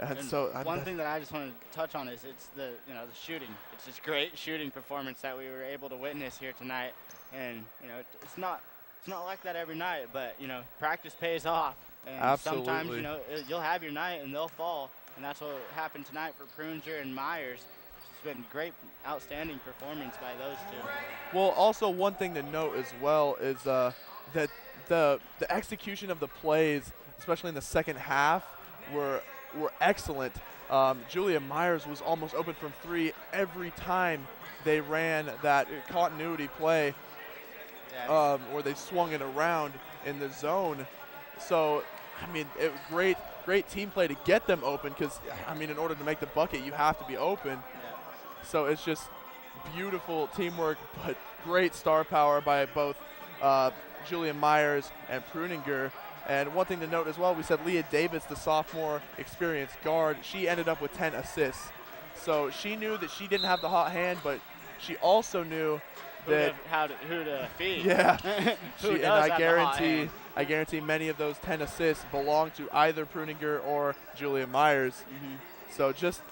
And so one thing that I just want to touch on is it's the shooting. It's just great shooting performance that we were able to witness here tonight. And it's not like that every night, but practice pays off. And Absolutely. sometimes you'll have your night and they'll fall, and that's what happened tonight for Pruninger and Myers. It's been great, outstanding performance by those 2. Well, also one thing to note as well is that the execution of the plays, especially in the second half, were excellent. Julia Myers was almost open from 3 every time they ran that continuity play, where they swung it around in the zone. So, I mean, it was great team play to get them open because, I mean, in order to make the bucket, you have to be open. Yeah. So it's just beautiful teamwork, but great star power by both Julia Myers and Pruninger. And one thing to note as well, we said Leah Davis, the sophomore experienced guard, she ended up with 10 assists. So she knew that she didn't have the hot hand, but she also knew that who to feed. Yeah. And I guarantee many of those 10 assists belong to either Pruninger or Julia Myers. Mm-hmm. So just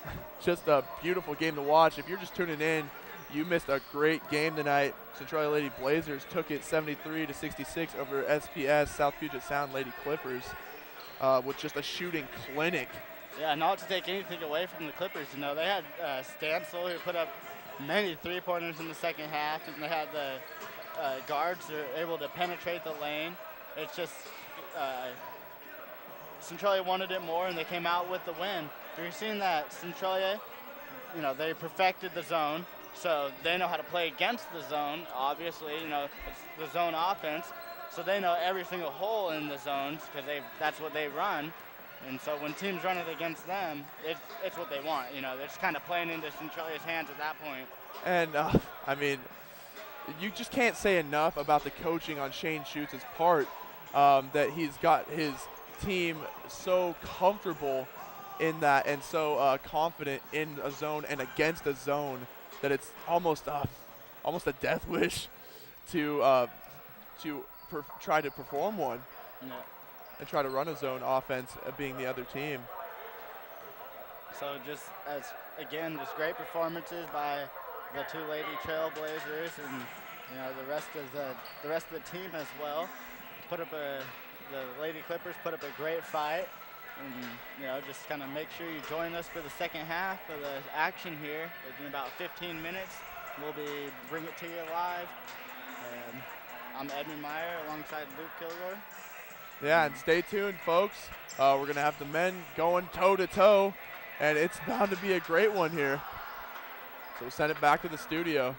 a beautiful game to watch. If you're just tuning in, you missed a great game tonight. Centralia Lady Blazers took it 73-66 over SPS South Puget Sound Lady Clippers with just a shooting clinic. Yeah, not to take anything away from the Clippers. They had Stansel, who put up many 3-pointers in the second half, and they had the guards who were able to penetrate the lane. It's just Centralia wanted it more, and they came out with the win. You're seeing that Centralia, they perfected the zone. So they know how to play against the zone, obviously. It's the zone offense. So they know every single hole in the zones because that's what they run. And so when teams run it against them, it's what they want. They're just kind of playing into Centralia's hands at that point. And, I mean, you just can't say enough about the coaching on Shane Schutz's part, that he's got his team so comfortable in that and so confident in a zone and against a zone that it's almost a death wish to try to perform one. Yeah. And try to run a zone offense, being the other team. So just great performances by the 2 Lady Trailblazers, and the rest of the team as well. The Lady Clippers put up a great fight. And, just kind of make sure you join us for the second half of the action here. In about 15 minutes, we'll be bringing it to you live. And I'm Edmund Meyer alongside Luke Kilgore. Yeah, and stay tuned, folks. We're going to have the men going toe-to-toe, and it's bound to be a great one here. So we'll send it back to the studio.